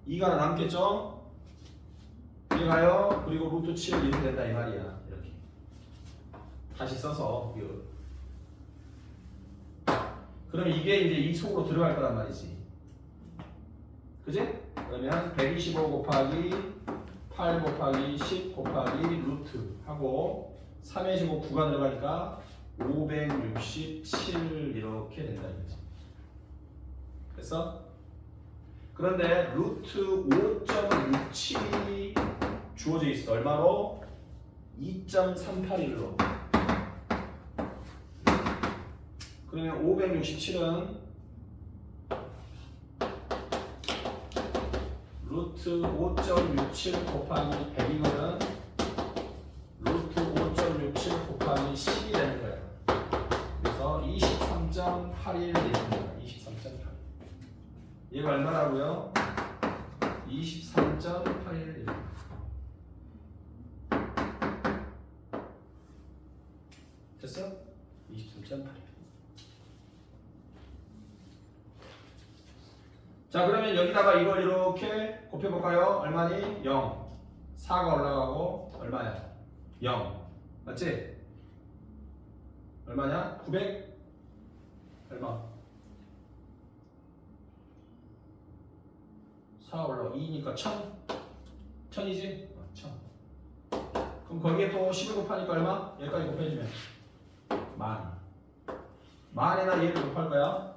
2가 하나 남겠죠? 이해가요? 그리고 루트 7 이렇게 된다 이 말이야. 이렇게. 다시 써서 이거. 그러면 이게 이제 이 속으로 들어갈 거란 말이지. 그지? 그러면 125 곱하기 8 곱하기 10 곱하기 루트 하고 3의 제곱 9가 들어가니까 567 이렇게 된다 이거지. 됐어? 그런데 루트 5.67이 주어져 있어. 얼마로? 2.381로. 그러면 567은 루트 5.67 곱하기 100이면은 루트 5.67 곱하기 10이 되는 거야. 그래서 23.81 되는 거야. 23.81. 얘가 얼마라고요? 23.81. 됐어? 23.81. 자, 그러면 여기다가 이걸 이렇게 곱해볼까요? 얼마니? 0. 4가 올라가고 얼마야? 0. 맞지? 얼마냐? 900? 얼마? 4 올라가 2니까 1000? 1000이지? 1000. 그럼 거기에 또 10을 곱하니까 얼마? 여기까지 곱해주면 10,000. 10,000에다 얘를 곱할 거야.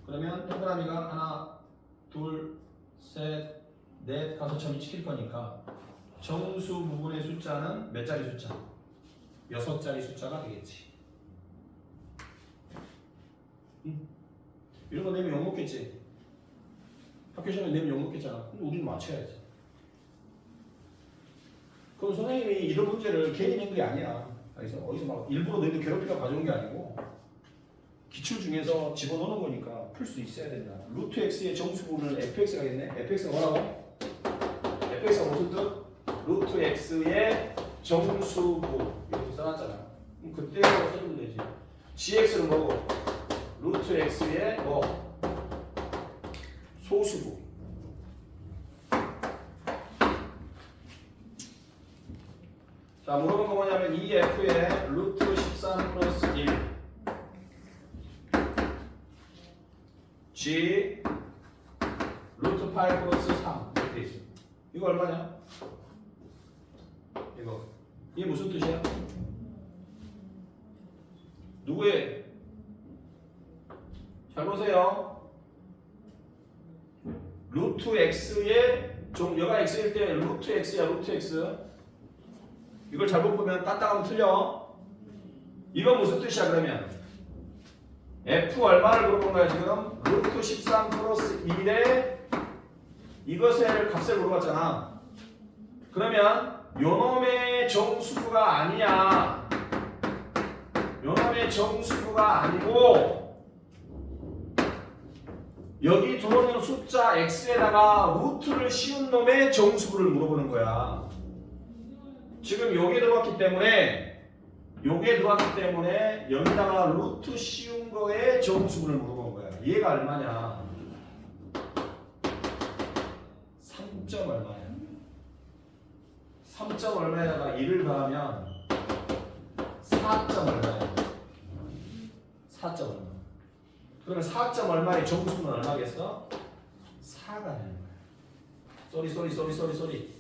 그러면 동그라미가 하나 둘, 셋, 넷, 5점이 찍힐 거니까 정수 부분의 숫자는 몇 자리 숫자? 6자리 숫자가 되겠지. 이런 거 내면 욕먹겠지? 학교 시험에 내면 욕먹겠잖아. 근데 우리는 맞춰야지. 그럼 선생님이 이런 문제를 괜히 낸 게 아니야. 그래서 어디서 막 일부러 너희들 괴롭히려 가져온 게 아니고 기출 중에서 집어넣는 거니까 풀 수 있어야 된다. 루트 x의 정수분을 fx가 겠네. fx가 뭐라고? fx가 무슨 뜻? 루트 x의 정수분 이렇게 써놨잖아. 그럼 그때로 써주면 되지. gx는 뭐고? 루트 x의 뭐? 소수분. 자, 물어본 거 뭐냐면 이 f의 루트 13 플러스 1 g 루트 8 플러스 3 이렇게 돼 있어. 이거 얼마냐? 이게 무슨 뜻이야? 누구의? 잘 보세요. 루트 x의 여가 x일 때 루트 x야. 루트 x. 이걸 잘못 보면 딴딴하면 틀려. 이건 무슨 뜻이야 그러면? f 얼마를 물어본 거야 지금? 루트 13 플러스 1에 이것의 값을 물어봤잖아. 그러면 요놈의 정수부가 아니야. 요놈의 정수부가 아니고 여기 들어오는 숫자 x에다가 루트를 씌운 놈의 정수부를 물어보는 거야. 지금 요게 들어왔기 때문에 여기다가 루트 씌운 거에 정수분을 물어본 거야. 얘가 얼마냐? 3점 얼마야? 3점 얼마에다가 1을 더하면 4점 얼마야? 4점 얼마? 그러면 4점 얼마의 정수분은 얼마겠어? 4가 되는 거야. 쏘리.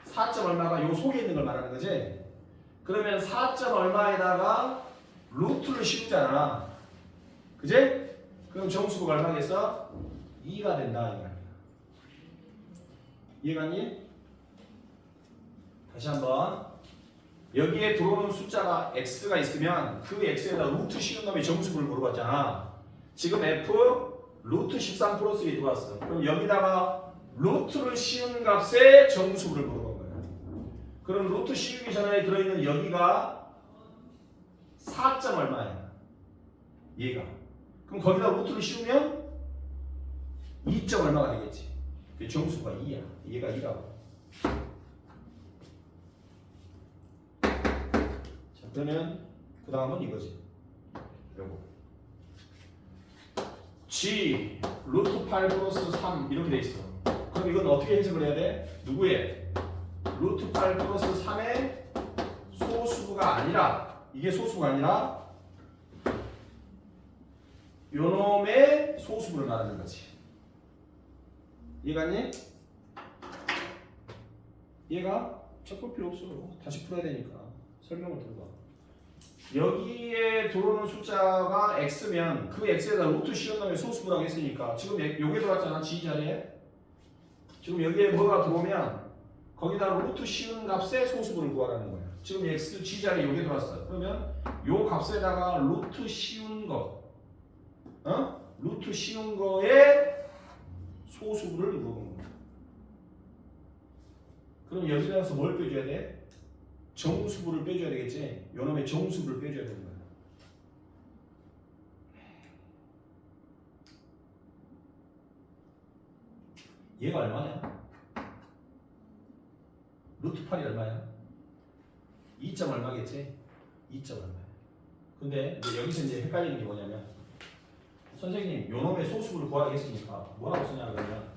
4점 얼마가 요 속에 있는 걸 말하는 거지? 그러면 4점 얼마에다가 루트를 씌우잖아. 그지? 그럼 정수부가 얼마겠어? 2가 된다. 이 말이야. 이해갔니? 다시 한번. 여기에 들어오는 숫자가 x가 있으면 그 x에다 루트 씌운 놈의 정수부를 물어봤잖아. 지금 f 루트 13 플러스 1이 들어왔어. 그럼 여기다가 루트를 씌운 값의 정수부를 물어봐. 그럼 루트 씌우기 전에 들어있는 여기가 4점 얼마야? 얘가. 그럼 거기다 루트를 씌우면 2점 얼마가 되겠지? 그 정수가 2야. 얘가 2라고. 자, 그러면 그 다음은 이거지. 요거. g 루트 8 플러스 3 이렇게 돼 있어. 그럼 이건 어떻게 해석을 해야 돼? 누구의? 루트 8 플러스 3의 소수가 아니라 이게 소수가 아니라 요놈의 소수분을 말하는 거지. 이해갔니? 얘가 척볼 필요 없어. 다시 풀어야 되니까 설명을 들어봐. 여기에 들어오는 숫자가 x면 그 x에다 루트 씌운 놈의 소수분이라고 했으니까 지금 여기 들어왔잖아. g 자리에. 지금 여기에 뭐가 들어오면 거기다 루트 씌운 값의 소수분을 구하라는 거야. 지금 x g 자리에 여기 들어왔어. 그러면 요 값에다가 루트 씌운 거, 루트 씌운 거에 소수분을 물어보는 거야. 그럼 여기다 가서 뭘 빼줘야 돼? 정수분을 빼줘야 되겠지. 요놈의 정수분을 빼줘야 되는 거야. 얘가 얼마냐? 루트 8이 얼마야? 2점 얼마겠지? 2점 얼마야? 근데 여기서 이제 헷갈리는 게 뭐냐면 선생님 요놈의 소수를 구하겠으니까 뭐라고 쓰냐 그러면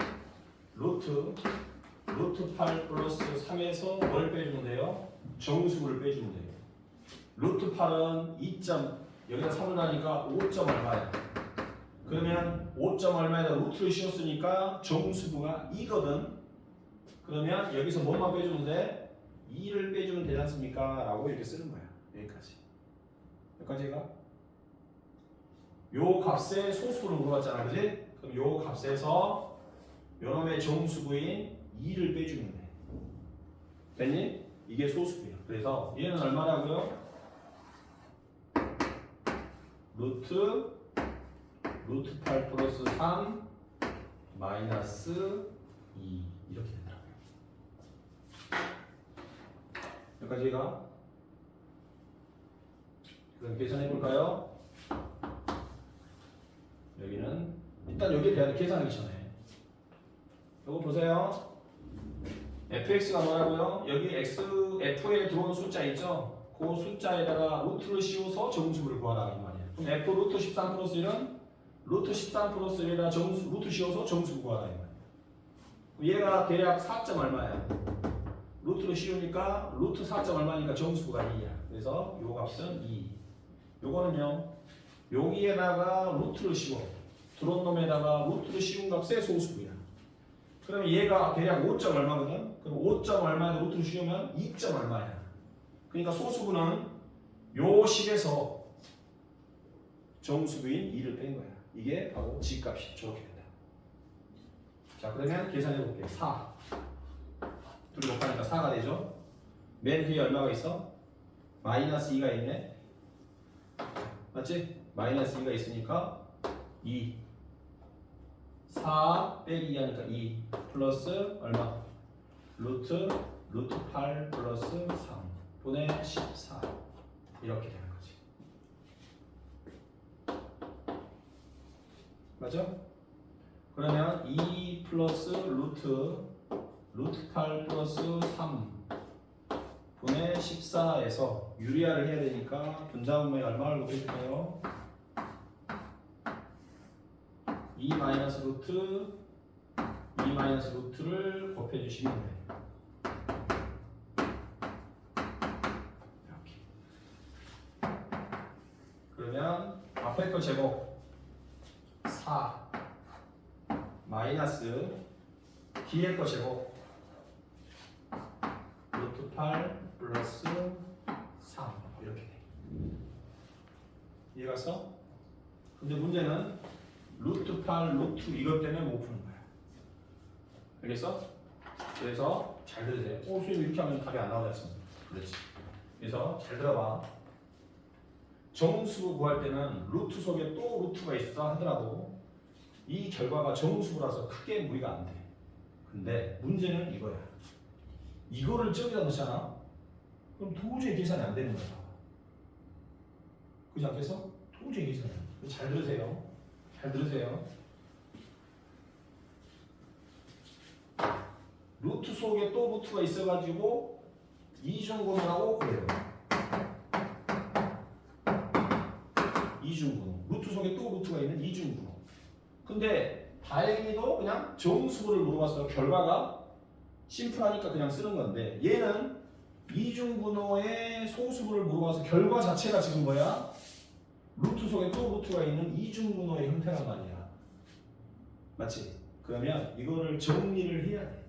루트 8 플러스 3에서 뭘 빼주면 돼요? 정수를 빼주면 돼요. 루트 8은 2점 여기다 3을 하니까 5점 얼마야? 그러면 5점 얼마에다 루트를 씌웠으니까 정수부가 2거든. 그러면 여기서 뭐만 빼주면 돼? 2를 빼주면 되지 않습니까? 라고 이렇게 쓰는 거야. 여기까지. 여기까지가 요 값의 소수를 물어봤잖아. 그지? 그럼 요 값에서 요놈의 정수부인 2를 빼주면 돼. 됐니? 이게 소수부야. 그래서 얘는 얼마라고요? 루트 8 플러스 3 마이너스 2 이렇게 되더라고요. 여기까지가 그럼 계산해 볼까요? 여기는 일단 여기에 대한 계산하기 전에 이거 보세요. fx가 뭐라고요? 여기 f에 들어온 숫자 있죠? 그 숫자에다가 루트를 씌워서 정수를 구하라 이 말이에요. 그럼 f 루트 13 플러스 1은 루트 13 플러스 1에다 정수 루트 씌워서 정수 구하라 이 말이에요. 얘가 대략 4점 얼마야? 루트를 씌우니까 루트 4점 얼마니까 정수가 2야. 그래서 요 값은 2. 요거는요. 여기에다가 루트를 씌워. 들어온 놈에다가 루트를 씌운 값의 소수야. 그러면 얘가 대략 5점 얼마거든? 그럼 5점 얼마에 루트를 씌우면 2점 얼마야. 그러니까 소수분은 요 식에서 정수부인 2를 뺀 거야. 이게 바로 G값이 저렇게 된다. 자, 그러면 계산해 볼게요. 4. 둘이 곱하니까 4가 되죠? 맨 뒤에 얼마가 있어? 마이너스 2가 있네. 맞지? 마이너스 2가 있으니까 2. 4 빼기 2 하니까 2 플러스 얼마? 루트 8 플러스 3 분의 14 이렇게 되는 거지. 맞죠? 그러면 2 플러스 루트 8 플러스 3 분의 14에서 유리화를 해야 되니까 분자분모에 얼마를 곱해줄까요? 2 마이너스 루트를 곱해주시면 돼요. 이렇게. 그러면 앞에 거 제곱 4 마이너스 뒤에 거 제곱 루트 8 플러스 3 이렇게 돼. 이해갔어? 근데 문제는 루트 8, 루트 이것 때문에 못 푸는 거야. 알겠어? 그래서 잘 들으세요. 선생님 이렇게 하면 답이 안 나오지 않습니까? 그렇지. 그래서 잘 들어봐. 정수 구할 때는 루트 속에 또 루트가 있어 하더라도 이 결과가 정수라서 크게 무리가 안 돼. 근데 문제는 이거야. 이거를 저기다 넣잖아? 그럼 도저히 계산이 안 되는 거야. 그렇지 않겠어? 도저히 계산이 안 돼. 잘 들으세요. 잘 들으세요. 루트 속에 또 루트가 있어가지고 이중분호라고 그래요. 이중분호. 루트 속에 또 루트가 있는 이중분호. 근데 다행히도 그냥 정수를 물어봤어요. 결과가 심플하니까 그냥 쓰는 건데 얘는 이중분호의 소수분을 물어봐서 결과 자체가 지금 뭐야? 루트 속에 또 루트가 있는 이중분호의 형태란 말이야. 맞지? 그러면 이거를 정리를 해야 돼.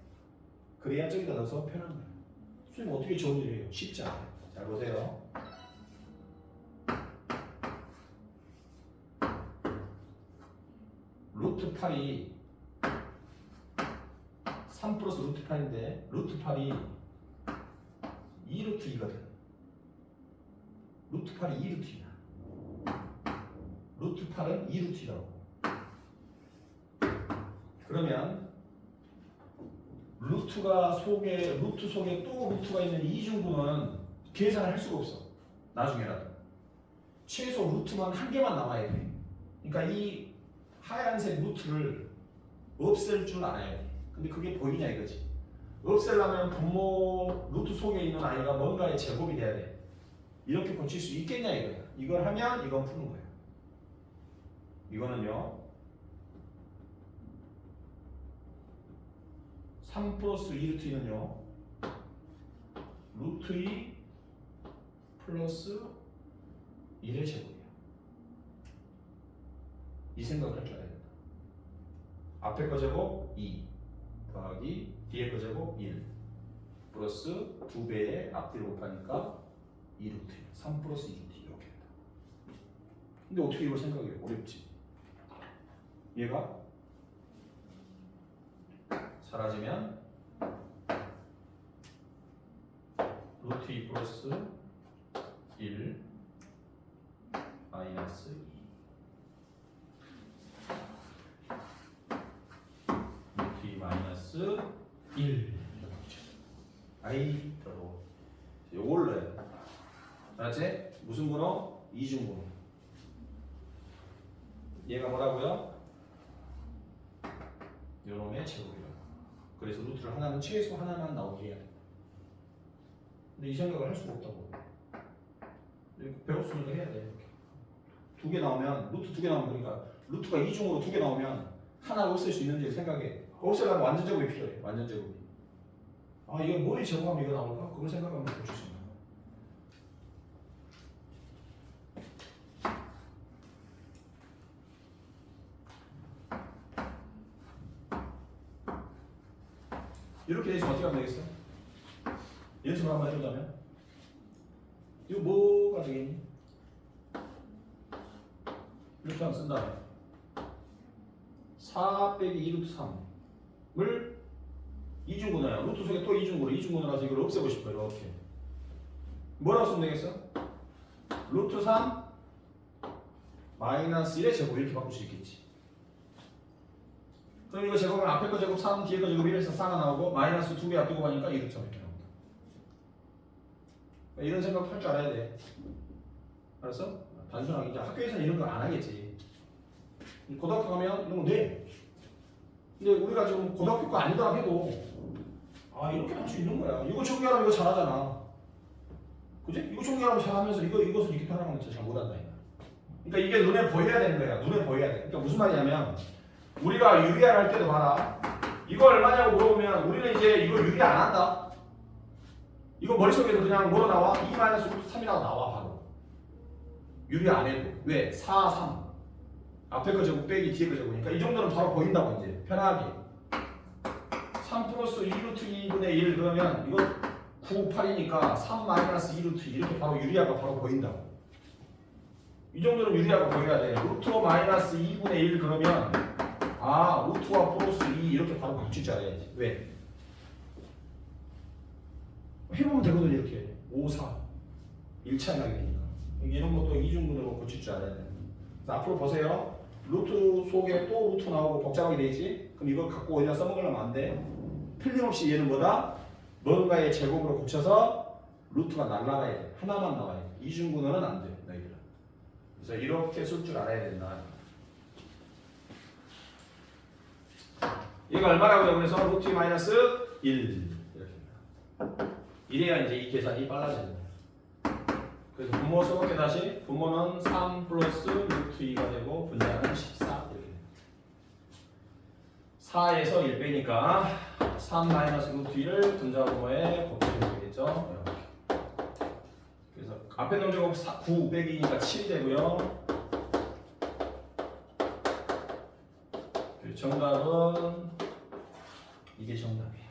그래야 저기다 넣어서 편한 거야. 선생님 어떻게 정리를 해요? 쉽지 않아요. 잘 보세요. 루트 8이 3 플러스 루트 8인데 루트 8이 2루트 2거든. 루트 8이 2루트 2야. 루트 8은 2루트라고. 그러면 루트 속에 또 루트가 있는 이중분은 계산을 할 수가 없어. 나중에라도. 최소 루트만 한 개만 나와야 돼. 그러니까 이 하얀색 루트를 없앨 줄 알아야 돼. 근데 그게 보이냐 이거지. 없애려면 분모 루트 속에 있는 아이가 뭔가의 제곱이 돼야 돼. 이렇게 고칠 수 있겠냐 이거야. 이걸 하면 이건 푸는 거야. 이거는요 3 플러스 2루트 2는요 루트 2 플러스 1의 제곱이야. 이 생각을 할 줄 알아야 된다. 앞에 거 제곱 2 더하기 뒤에 거 제곱 1 플러스 2배의 앞뒤를 곱하니까 2루트 3 플러스 2루트 이렇게 된다. 근데 어떻게 이걸 생각해? 어렵지. 얘가 사라지면 루트 2 플러스 1 마이너스 2 마이너스 1. 아이 더러워. 요걸 넣어요. 알았지? 무슨 번호? 이중번호. 얘가 뭐라고요? 요놈의 제곱이라고. 그래서 루트를 하나는 최소 하나만 나오게 해야 돼. 근데 이 생각을 할 수가 없다고. 이렇게 배웠으니까 해야 돼. 이렇게. 두 개 나오면 루트 두 개 나오면 그러니까 루트가 이중으로 두 개 나오면 하나를 없앨 수 있는지 생각해. 없애려면 완전 제곱이 필요해. 완전 제곱이. 아 이거 뭐에 제곱하면 이거 나올까? 그걸 생각하면 볼 수 있습니다. 이렇게 돼있으면 어떻게 하면 되겠어? 연습을 한번 해보자면 이거 뭐가 되겠니? 이렇게 하면 쓴 다음에 4 빼기 2루트 3을 이중분해요. 루트 속에 또 이중분해라서 이걸 없애고 싶어요. 이렇게 뭐라고 쓰면 되겠어? 루트 3 마이너스 1의 제곱 이렇게 바꿀 수 있겠지. 그럼 이거 제곱은 앞에 거 제곱 3, 뒤에 거 제곱 1에서 4가 나오고 마이너스 2개 앞두고 가니까 2루트 3 이렇게 나온다. 이런 생각 할 줄 알아야 돼. 알았어? 단순하게 이제 학교에서는 이런 거 안 하겠지. 고등학교 가면 이런 거 돼. 근데 우리가 지금 고등학교 거 아니더라 해도 아 이렇게 할 수 있는 거야. 이거 정리하면 이거 잘하잖아. 그지? 이거 정리하면 잘하면서 이것을 이렇게 편하면 잘 못한다. 그러니까 이게 눈에 보여야 되는 거야. 눈에 보여야 돼. 그러니까 무슨 말이냐면 우리가 유리알 할 때도 봐라. 이거 얼마냐고 물어보면 우리는 이제 이거 유리 안 한다. 이거 머릿속에서 그냥 뭐로 나와? 2-3이라고 나와 바로. 유리 안 해도. 왜? 4, 3. 앞에 거 제곱 빼기 뒤에 거 제곱이니까 이 정도는 바로 보인다고 이제 편하게. 3 플러스 2루트 2분의 1 그러면 이거 9, 8이니까 3 마이너스 2루트 2 이렇게 바로 유리아가 바로 보인다고. 이 정도는 유리아가 보여야 돼. 루트 마이너스 2분의 1 그러면 아 루트와 플러스 2 이렇게 바로 바뀔 줄 알아야지. 왜? 해보면 되거든 이렇게 5, 4 1차이 나게 되니까 이런 것도 이중분으로 고칠 줄 알아야 돼. 앞으로 보세요. 루트 속에 또 루트 나오고 복잡하게 되지. 그럼 이걸 갖고 어디다 써먹으려면 안 돼. 틀림없이 얘는 뭐다? 뭔가의 제곱으로 고쳐서 루트가 날라가야 돼. 하나만 나와야 돼. 이중분해는 안 돼. 너희들은. 그래서 이렇게 쓸 줄 알아야 된다. 얘가 얼마라고요? 그래서 루트 마이너스 1 이렇게. 이래야 이제 이 계산이 빨라지는 거예요. 그래서 분모 써볼게 다시. 분모는 3 플러스 루트 2가 되고 분자는 14 이렇게 됩니다. 4에서 1 빼니까 3 마이너스 루트 2를 분자 분모에 곱해주면 되겠죠. 이렇게. 그래서 앞에 놈 제곱 9 빼기니까 7이 되고요. 정답은 이게 정답이야.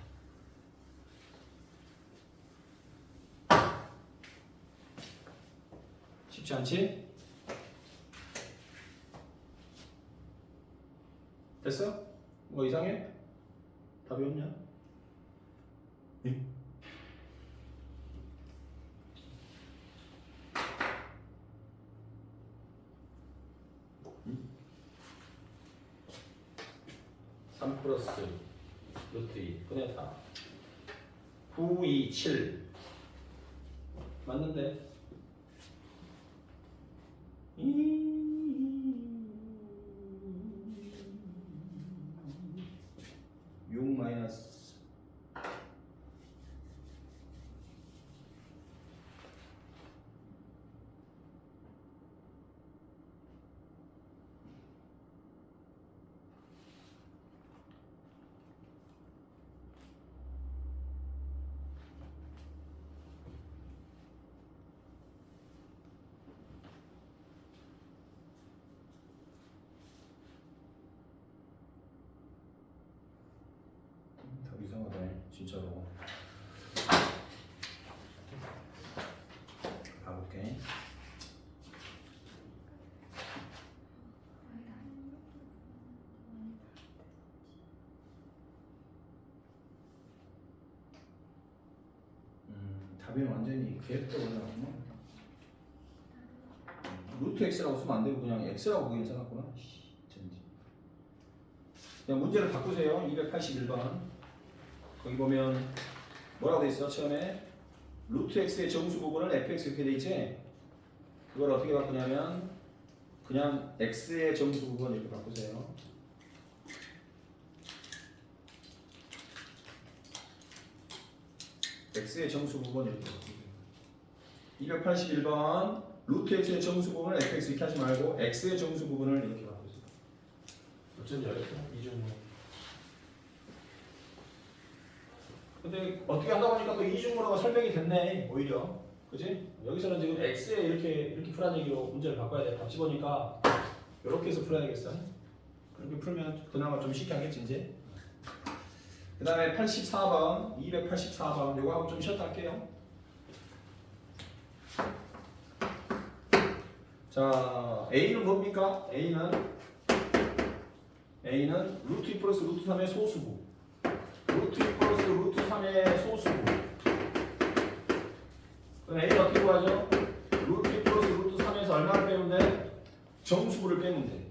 쉽지 않지? 됐어? 뭐 이상해? 답이 없냐? 응? 응? 3 플러스 루트 2 꺼냈다. 9, 2, 7 맞는데? 6 마이너스 이상하다 진짜로. 가볼게. 답이 완전히 계획대로 올라갔구나. 루트 x라고 쓰면 안 되고 그냥 x라고 보기는 써놨구나. 그냥 문제를 바꾸세요. 281번. 거기 보면 뭐라고 돼 있어? 처음에 루트 x의 정수 부분을 fx 이렇게 돼 있지? 그걸 어떻게 바꾸냐면 그냥 x의 정수 부분 이렇게 바꾸세요. x의 정수 부분 이렇게 바꾸세요. 281번 루트 x의 정수 부분을 fx 이렇게 하지 말고 x의 정수 부분을 이렇게 바꾸세요. 어쩐지 알겠어? 이 정도. 근데 어떻게 하다 보니까 또 이중으로가 설명이 됐네 오히려. 그지? 여기서는 지금 x에 이렇게 풀한 얘기로 문제를 바꿔야 돼. 답 집어니까 이렇게 해서 풀어야 되겠어. 그렇게 풀면 그나마 좀 쉽게 하겠지 이제. 그 다음에 84번 284번 요거 하고 좀 쉬었다 할게요. 자 a는 뭡니까? a는 루트 2 플러스 루트 3의 소수부. 루트 2 플러스 루트 3의 소수부. 그럼 a는 어떻게 구하죠? 루트 2 플러스 루트 3에서 얼마를 빼면 돼? 정수부를 빼면 돼.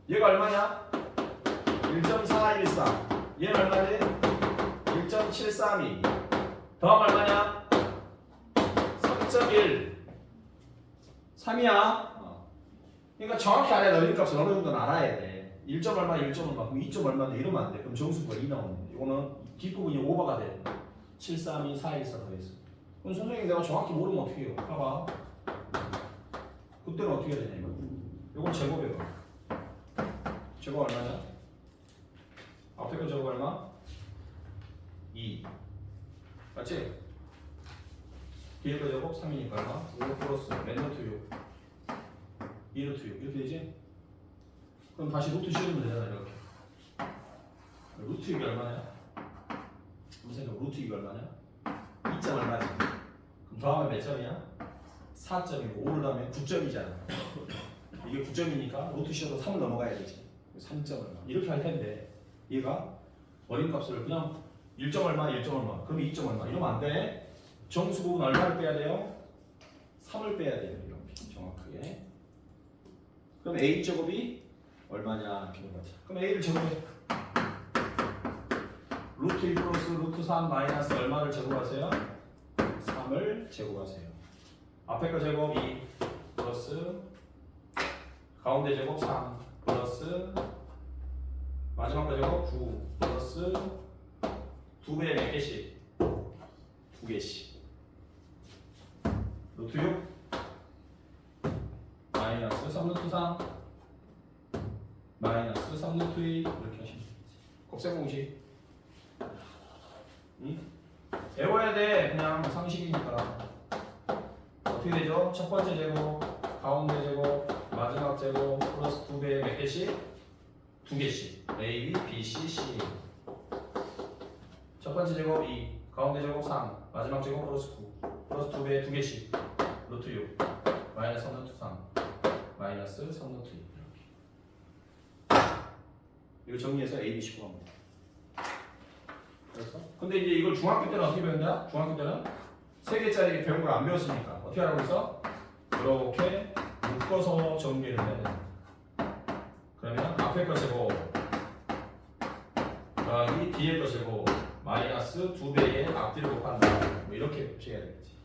얘가 얼마냐? 1.414. 얘는 얼마지? 1.732. 더하면 얼마냐? 3.1. 3이야. 그러니까 정확히 알아야 돼. 넓이값은 어느 정도는 알아야 돼. 1점 얼마, 1점 얼마, 2점 얼마인데 이러면 안 돼. 그럼 정수가 2 나오는데. 이거는 뒷부분이 오버가 돼. 732, 414 더해서. 그럼 선생님 내가 정확히 모르면 어떻게 해요? 봐봐. 그때는 어떻게 해야 되냐 이거. 이건 제곱해봐. 제곱 얼마냐? 앞에 거 제곱 얼마? 2. 맞지? 뒤에 거 제곱 3이니까 얼마? 5 플러스 맨 루트 6. 2 루트 6. 이렇게 되지? 그럼 다시 루트 씌우면 되잖아 이렇게. 루트 6이 얼마냐? 선생님 루트 6이 얼마냐? 2점 얼마지? 그럼 더하면 몇 점이야? 4점이고 5를 더하면 9점이잖아. 이게 9점이니까 루트 씌워도 3을 넘어가야 되지. 3점 얼마. 이렇게 할 텐데 얘가 어림값을 그냥 1점 얼마, 1점 얼마, 그럼 2점 얼마 이러면 안 돼. 정수 부분 얼마를 빼야 돼요? 3을 빼야 돼요. 이렇게 정확하게. 그럼 a 제곱이 얼마냐 이렇게 물어보자. 그럼 a를 제곱해. 루트 2 플러스 루트 3 마이너스 얼마를 제곱하세요? 3을 제곱하세요. 앞에 거 제곱 2 플러스 가운데 제곱 3 플러스 마지막 거 제곱 9 플러스 2배에 몇 개씩? 2개씩. 루트 6 마이너스 3루트 3 마이너스 3루트 2 이렇게 하시면 되지. 곱셈 공식. 응? 외워야 돼. 그냥 상식이니까. 어떻게 되죠? 첫 번째 제곱, 가운데 제곱, 마지막 제곱 플러스 2배에 몇 개씩? 2개씩. A, B, C, C. 첫 번째 제곱 2, 가운데 제곱 3, 마지막 제곱 플러스 9, 플러스 2배에 2개씩. 루트 6, 마이너스 3루트 3, 마이너스 3루트 2. 이거 정리해서 A, B, C 구합니다. 그래서? 근데 이제 이걸 중학교 때는 어떻게 배운다? 중학교 때는 3개짜리 배운 걸 안 배웠으니까 어떻게 하라고 했어? 이렇게 묶어서 정리를 해야 돼. 그러면 앞에 거 제곱 더하기 뒤에 거 제곱 마이너스 2배의 앞뒤를 곱한다. 뭐 이렇게 해야 되겠지.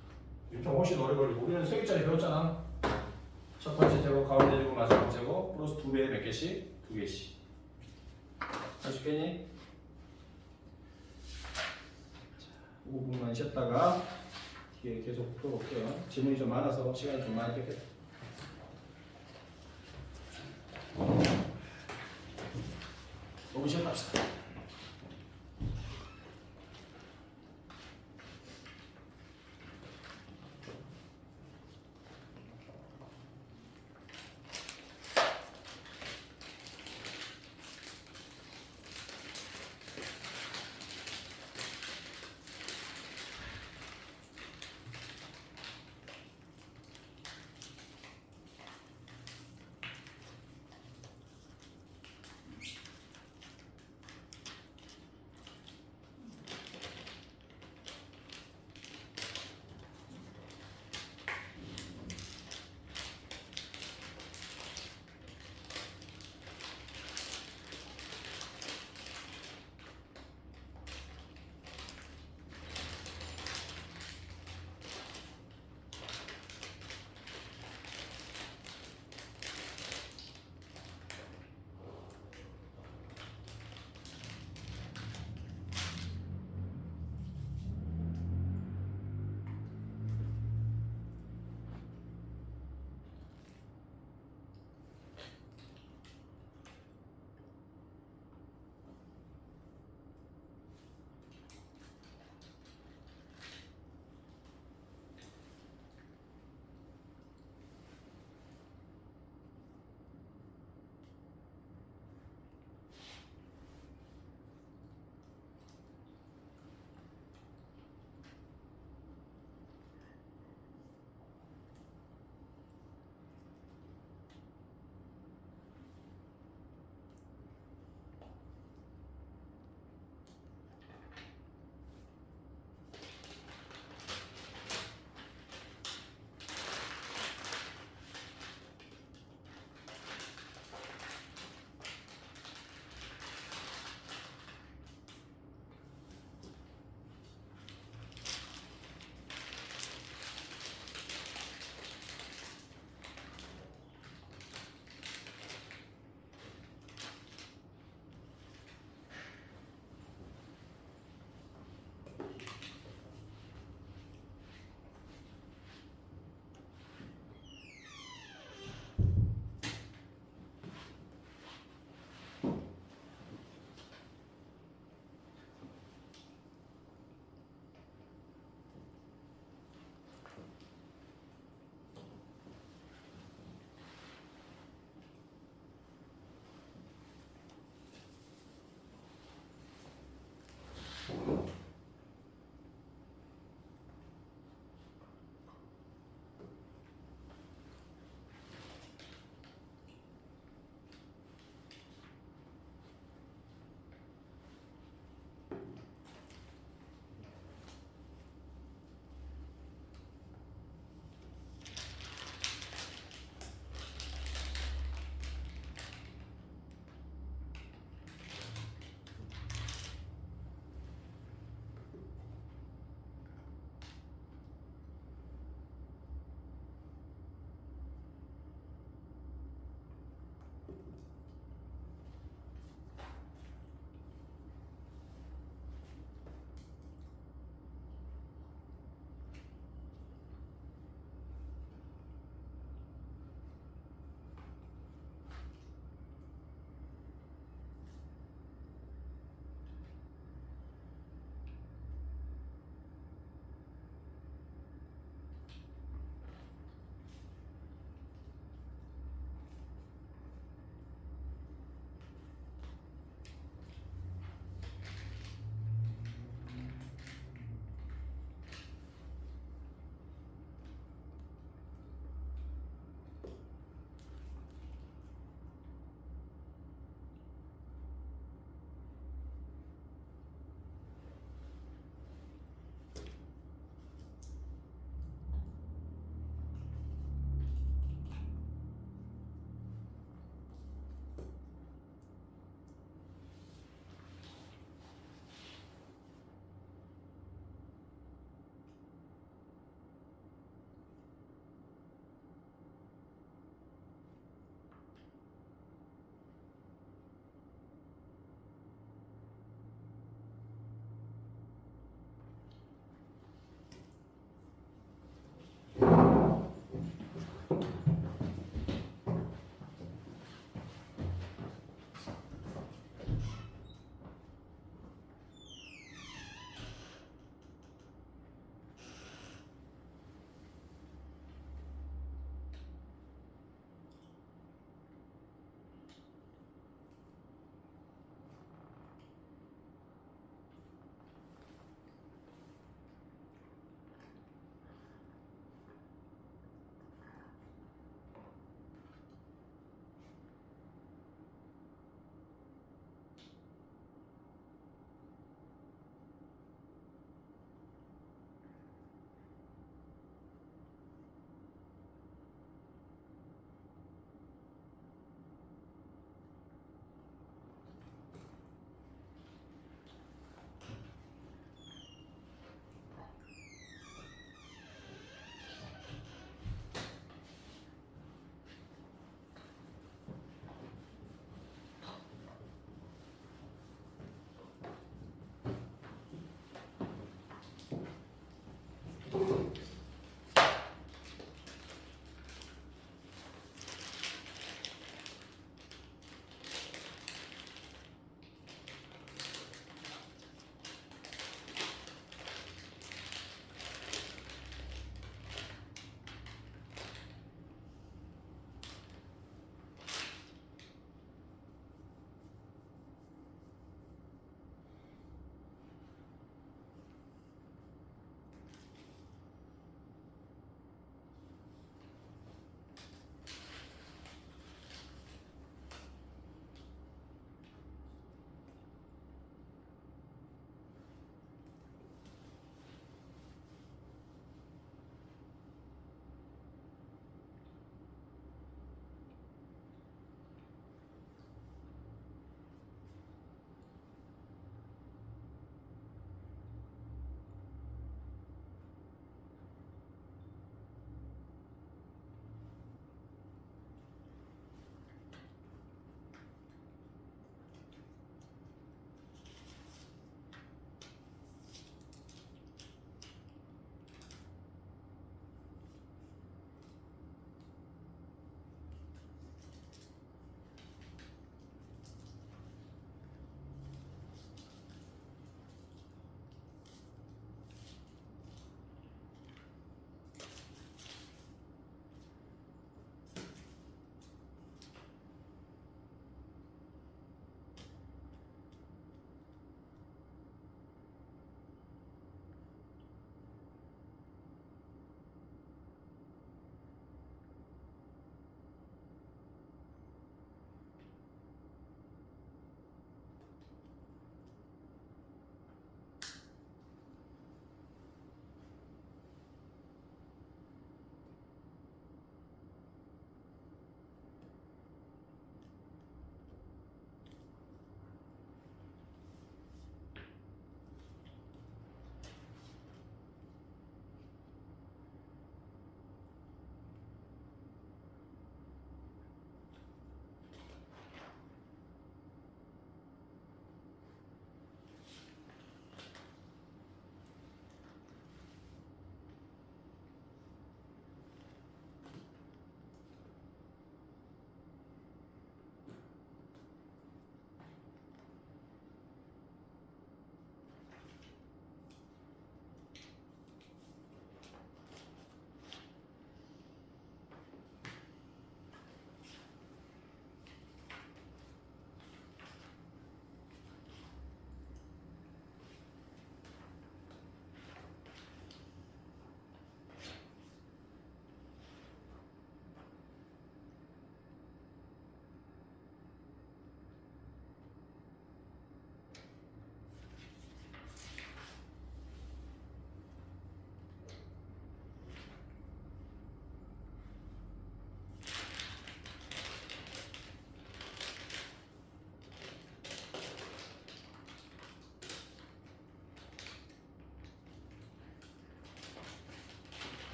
이렇게 훨씬 오래 걸리고 우리는 3개짜리 배웠잖아. 첫 번째 제곱, 가운데 제곱, 마지막 제곱 플러스 2배의 몇 개씩? 2개씩. 할 수 있겠니? 5분만 쉬었다가 뒤에 계속 풀어볼게요. 질문이 좀 많아서 시간이 좀 많이 뺏겼다. 너무 쉬었다 합시다.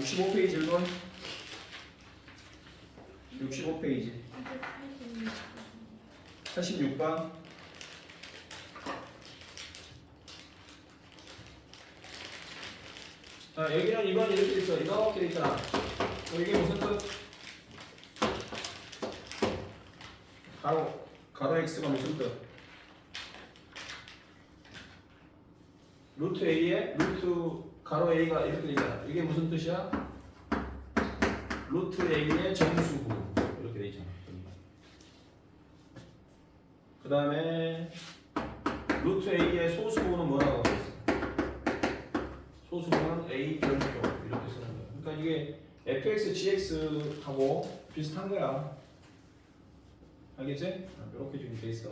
65페이지 1번. 65페이지 86번. 자, 여기는 이번 이렇게 있어. 이렇게 돼 있잖아. 이게 무슨 뜻? 가로 x가 무슨 뜻? 루트 a에 루트 가로 a가 이렇게 돼 있잖아. 이게 무슨 뜻이야? 루트 a의 정수구 이렇게 돼 있잖아. 그 다음에 루트 a의 소수구는 뭐라고 하고 있어? 소수구는 a 별표 이렇게 쓰는 거야. 그러니까 이게 fx, gx하고 비슷한 거야. 알겠지? 이렇게 지금 돼 있어.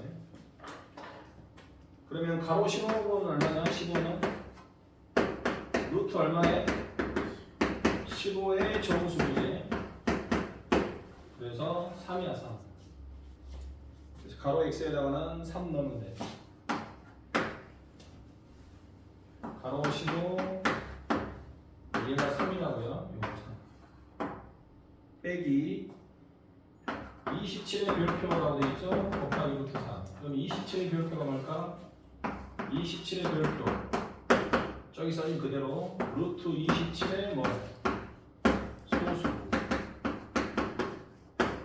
그러면 가로 15는 얼마냐? 15는 루트 얼마에? 15의 정수구지. 그래서 3이야 3. 그래서 가로 x에다가는 3 넣으면 돼. 가로 15 얘가 3이라고요. 요거 3 빼기 27의 별표라고 되어 있죠? 곱하기 루트 4. 그럼 27의 별표가 뭘까? 27의 별표 저기 써진 그대로 루트 27의 뭐 소수구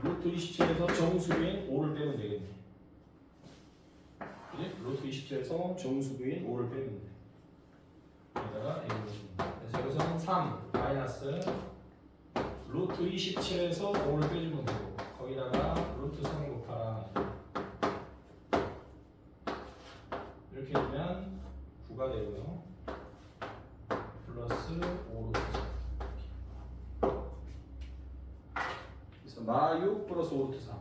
루트 27에서 정수구인 5를 빼면 되겠네. 그지? 루트 27에서 정수구인 5를 빼면 돼. 여기다가 그래서 여기서는 3 마이너스 루트 27에서 5를 빼주면 되고 거기다가 루트 3 곱하라 이렇게 되면 9가 되고요. 플러스 5 루트 3 그래서 마6 플러스 5 루트 3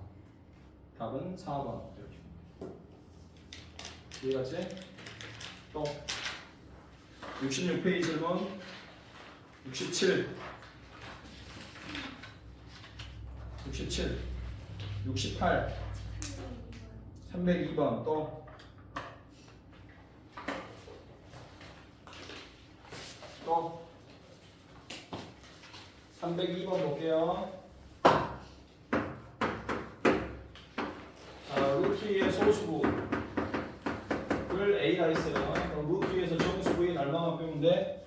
답은 4번 이렇게 이해갔지? 또 66페이지 1번 67 68 302번 또 302번 볼게요. 자, 루트 2의 소수구를 A라 했어요. 그럼 루트 2에서 정수구인 얼마만 빼면 돼?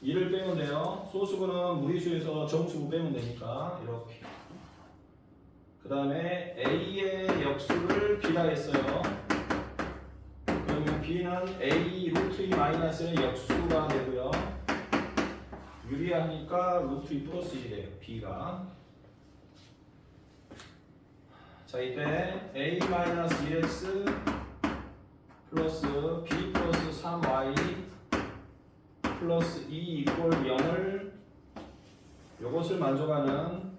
2를 빼면 돼요. 소수구는 무리수에서 정수구 빼면 되니까 이렇게. 그 다음에 A의 역수를 B라 했어요. 그러면 B는 A 루트 2 마이너스의 역수가 되고요. 유리하니까 루트 2 플러스 1이 돼요. B가. 자, 이때 A 마이너스 1x 플러스 B 플러스 3y 플러스 2 이꼴 0을 요것을 만족하는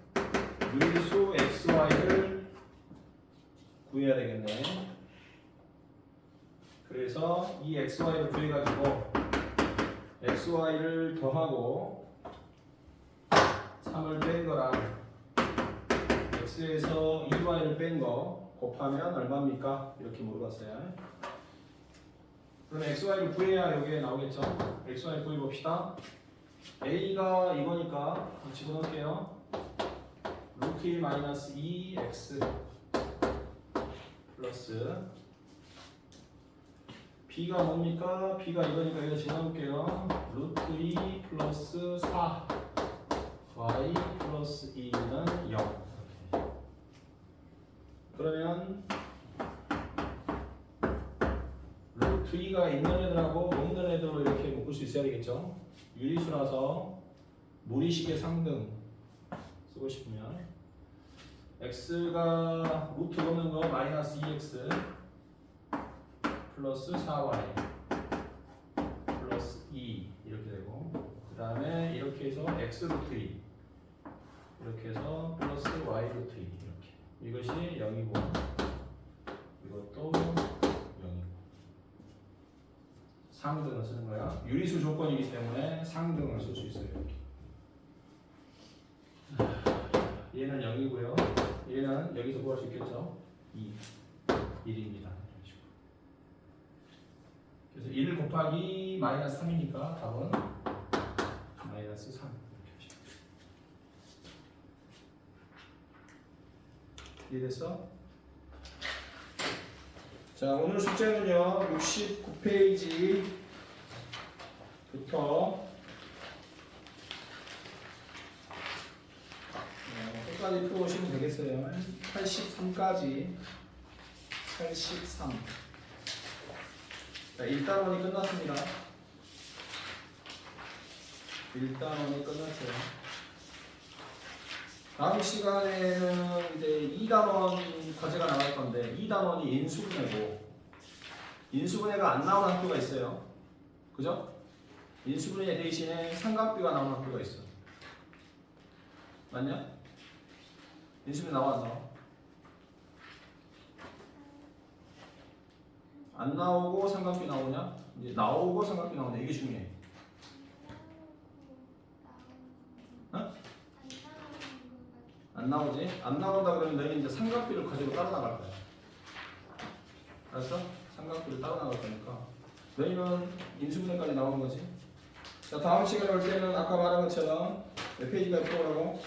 유리수 xy를 구해야 되겠네. 그래서 이 xy를 구해가지고 xy를 더하고 3을 뺀 거랑 x에서 2y를 뺀 거 곱하면 얼마입니까? 이렇게 물어봤어요. 그럼 xy를 구해야 여기에 나오겠죠? xy 구해봅시다. a가 이거니까 집어넣을게요. 루트 1 마이너스 2x 플러스 b가 뭡니까? b가 이거니까 이거 집어넣을게요. 루트 2 플러스 4 y 플러스 2는 0. 그러면 루트 2가 있는 애들하고 없는 애들로 이렇게 묶을 수 있어야 되겠죠? 유리수라서 무리식의 상등 쓰고 싶으면 x가 루트 없는 거 마이너스 2x 플러스 4y 플러스 2 이렇게 되고 그 다음에 이렇게 해서 x 루트 2 이렇게 해서 플러스 y 루트 2 이렇게 이것이 0이고 이것도 0이고 상등을 쓰는 거야. 유리수 조건이기 때문에 상등을 쓸 수 있어요. 이렇게. 얘는 0이고요. 얘는 여기서 구할 수 있겠죠? 2, 1입니다. 그래서 1 곱하기 마이너스 3이니까 답은 마이너스 3 이렇게 하시면 이해됐어? 자, 오늘 숙제는요 69페이지부터 끝까지 풀어오시면 되겠어요. 83까지 83. 자, 1단원이 끝났습니다. 1단원이 끝났어요. 다음 시간에는 이제 2단원 과제가 나갈 건데 2단원이 인수분해고 인수분해가 안 나오는 학교가 있어요. 그죠? 인수분해 대신에 삼각비가 나오는 학교가 있어. 맞냐? 인수분해 나와 안 나와? 안 나오고 삼각비 나오냐? 이제 나오고 삼각비 나오냐? 이게 중요해. 어? 안 나오지? 안 나온다 그러면 너희는 이제 삼각비를 가지고 따라 나갈 거야. 알았어? 삼각비를 따라 나갈 거니까 너희는 인수분해까지 나오는 거지. 자, 다음 시간에 올 때는 아까 말한 것처럼 몇 페이지까지 풀어보라고?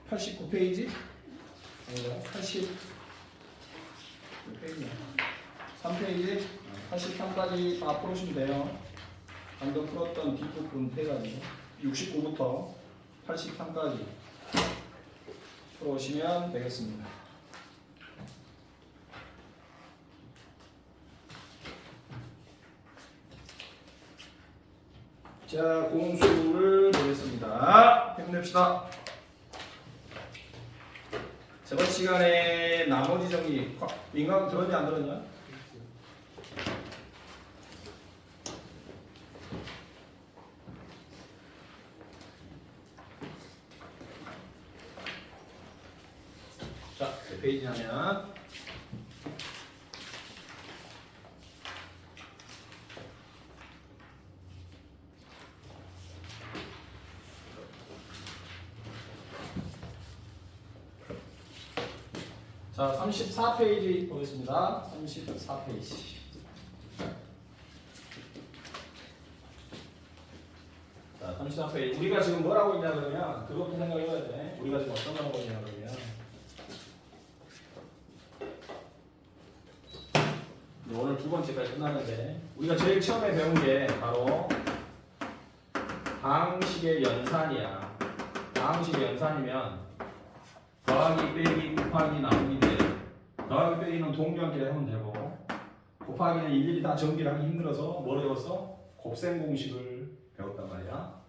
89페이지? 아니다. 80 몇 페이지야? 3페이지? 83까지 다 풀으시면 돼요. 방금 풀었던 뒷부분 해가지고 69부터 83까지 풀어오시면 되겠습니다. 자, 공수를 보겠습니다. 힘냅시다. 저번 시간에 나머지 정리 민감 들었냐 안 들었냐? 자, 몇 페이지냐면 자, 34페이지 보겠습니다. 34페이지. 자, 34페이지. 우리가 지금 뭘 하고 있냐 그러면 그것도 생각해봐야 돼. 우리가 지금 어떤 걸 하고 있냐 그러면 오늘 두 번째까지 끝나는데 우리가 제일 처음에 배운 게 바로 방식의 연산이야. 방식의 연산이면 더하기 빼기 곱하기 나누기인데 더하기 빼기는 동류한끼리 하면 되고 곱하기는 일일이 다 정비를 하기 힘들어서 뭘 배웠어? 곱셈 공식을 배웠단 말이야.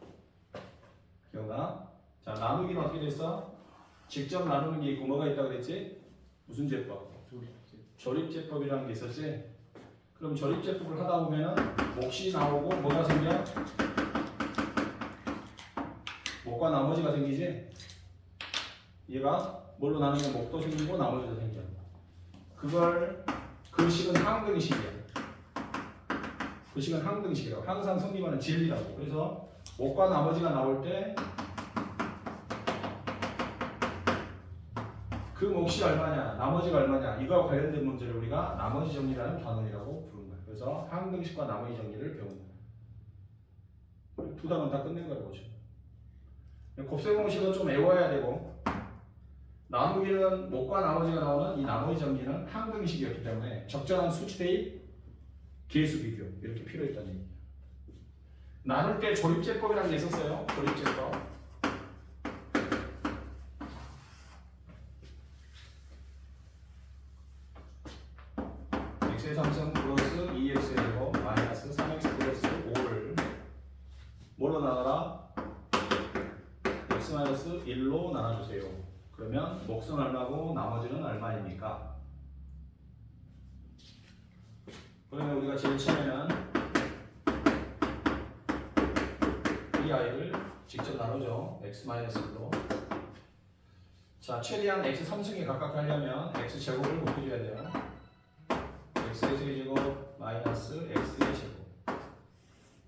기억나? 자, 나누기는 어떻게 됐어? 직접 나누는 게 있고 뭐가 있다고 그랬지? 무슨 제법? 조립제법이라는 게 있었지? 그럼 조립제법을 하다 보면은 몫이 나오고 뭐가 생겨? 몫과 나머지가 생기지? 얘가 뭘로 나누면 몫도 생기고 나머지도 생겨. 그걸 그 식은 항등식이야. 그 식은 항등식이라고. 항상 성립하는 진리라고. 그래서 몫과 나머지가 나올 때 그 몫이 얼마냐, 나머지가 얼마냐 이거와 관련된 문제를 우리가 나머지 정리라는 단원이라고 부르는 거야. 그래서 항등식과 나머지 정리를 배우는 거야. 두 단원 다 끝낸 거야 보죠. 곱셈 공식은 좀 외워야 되고 나누기는 몫과 나머지가 나오는 이 나머지 정리는 항등식이었기 때문에 적절한 수치 대입, 계수 비교 이렇게 필요했다는 얘기예요. 나눌 때 조립제법이라는 게 있었어요. 조립제법. x의 3승 플러스 2x의 제곱 마이너스 3x 플러스 5를 뭘로 나눠라? x 마이너스 1로 나눠주세요. 그러면 몫은 얼마고 나머지는 얼마입니까? 그러면 우리가 제일 처음에는 이 아이를 직접 나누죠. x 마이너스 1로. 자, 최대한 x 3승에 가깝게 하려면 x 제곱을 곱해줘야 돼요. x의 세제곱 마이너스 x의 제곱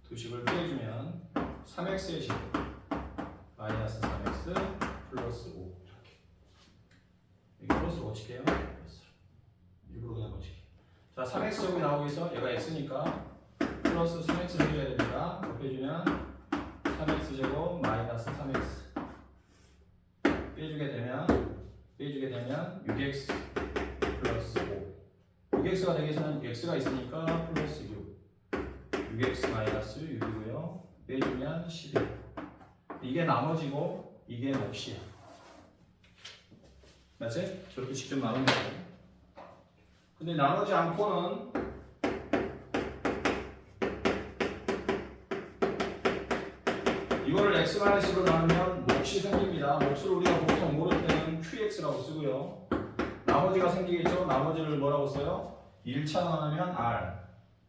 두 식을 빼주면 3x의 제곱 마이너스 3x 플러스 5 이렇게. 이게 플러스 5 칠게요. 일부러 그냥 넣어칠게. 자, 3x 제곱이 나오기 위해서 얘가 x니까 플러스 3x를 해줘야 됩니다. 곱해주면 3x 제곱 마이너스 3x 빼주게 되면 6x 플러스 5. 6x가 되기 위해서는 x가 있으니까 플러스 6. 6x 마이너스 6이고요. 빼주면 11. 이게 나머지고 이게 몫이야. 맞지? 저렇게 직접 나누면 돼. 근데 나누지 않고는 이거를 x-로 나누면 몫이 생깁니다. 몫을 우리가 보통 모를 때는 qx라고 쓰고요. 나머지가 생기겠죠? 나머지를 뭐라고 써요? 1차로 나누면 r,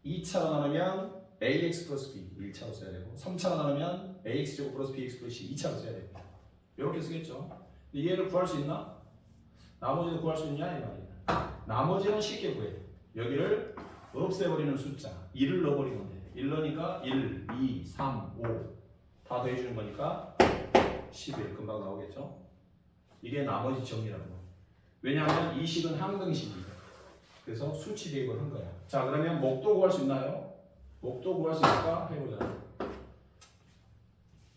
2차로 나누면 ax 플러스 b 1차로 써야 되고 3차로 나누면 ax제곱 플러스 bx 플러스 c 2차로 써야 되고 이렇게 쓰겠죠? 근데 얘를 구할 수 있나? 나머지도 구할 수 있냐? 이 말이야. 나머지는 쉽게 구해. 여기를 없애버리는 숫자 1을 넣어버리면 돼. 1 넣으니까 1, 2, 3, 5 다 더해주는 거니까 11 금방 나오겠죠? 이게 나머지 정리라고. 왜냐하면 이 식은 항등식이에요. 그래서 수치 대입을 한 거야. 자, 그러면 목도 구할 수 있나요? 목도 구할 수 있을까? 해보자.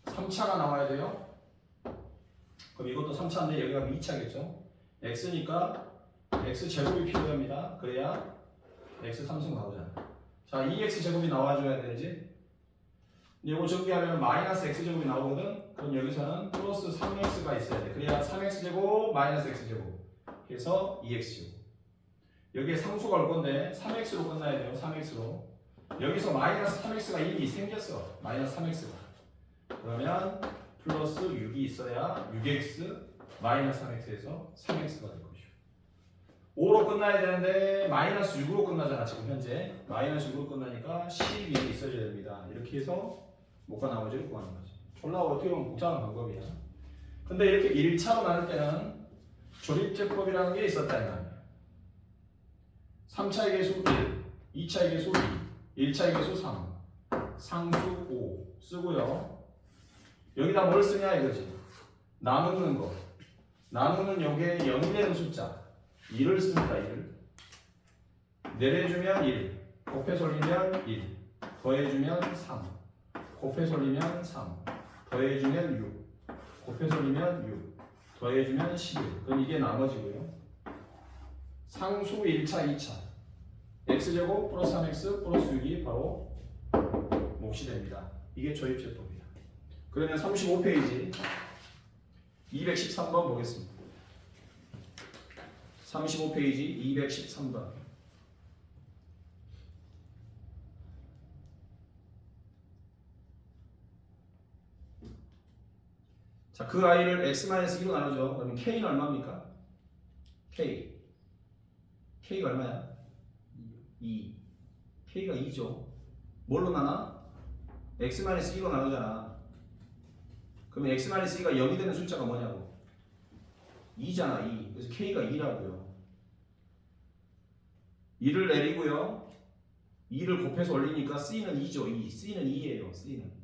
3차가 나와야 돼요. 그럼 이것도 3차인데 여기가 2차겠죠? x니까 x 제곱이 필요합니다. 그래야 x 3승 나오잖아. 자, 2x 제곱이 나와줘야 되지. 이거 정리하면 마이너스 x제곱이 나오거든. 그럼 여기서는 플러스 3x가 있어야 돼. 그래야 3x제곱 마이너스 x제곱 해서 2x제곱. 여기에 상수가 올 건데 3x로 끝나야 돼요. 3x로. 여기서 마이너스 3x가 이미 생겼어. 마이너스 3x가. 그러면 플러스 6이 있어야 6x 마이너스 3x에서 3x가 될 것이고. 5로 끝나야 되는데 마이너스 6으로 끝나잖아. 지금 현재 마이너스 6으로 끝나니까 12가 있어줘야 됩니다. 이렇게 해서 목과 나머지를 구하는 거지. 졸라 어떻게 보면 복잡한 방법이야. 근데 이렇게 1차로 나눌 때는 조립제법이라는 게 있었다 이 말이야. 3차의 개수 1, 2차의 개수 2, 1차의 개수 3, 상수 5 쓰고요. 여기다 뭘 쓰냐 이거지. 나누는 거. 나누는 요게 0이 되는 숫자 1을 씁니다. 1을 내려주면 1, 곱해서 올리면 1, 더해주면 3, 곱해서 올리면 3, 더해주면 6, 곱해서 올리면 6, 더해주면 11. 그럼 이게 나머지고요. 상수 1차, 2차 x제곱 플러스 3x 플러스 6이 바로 몫이 됩니다. 이게 조립제법이야. 그러면 35페이지 213번 보겠습니다. 35페이지 213번. 자, 그 i를 x-2로 나누죠. 그러면 k는 얼마입니까? k가 얼마야? 2. k가 2죠. 뭘로 나눠? x-2로 나누잖아. 그러면 x-2가 0이 되는 숫자가 뭐냐고? 2잖아. 2. 그래서 k가 2라고요. 2를 내리고요. 2를 곱해서 올리니까 c는 2죠. 2. c는 2예요. c는.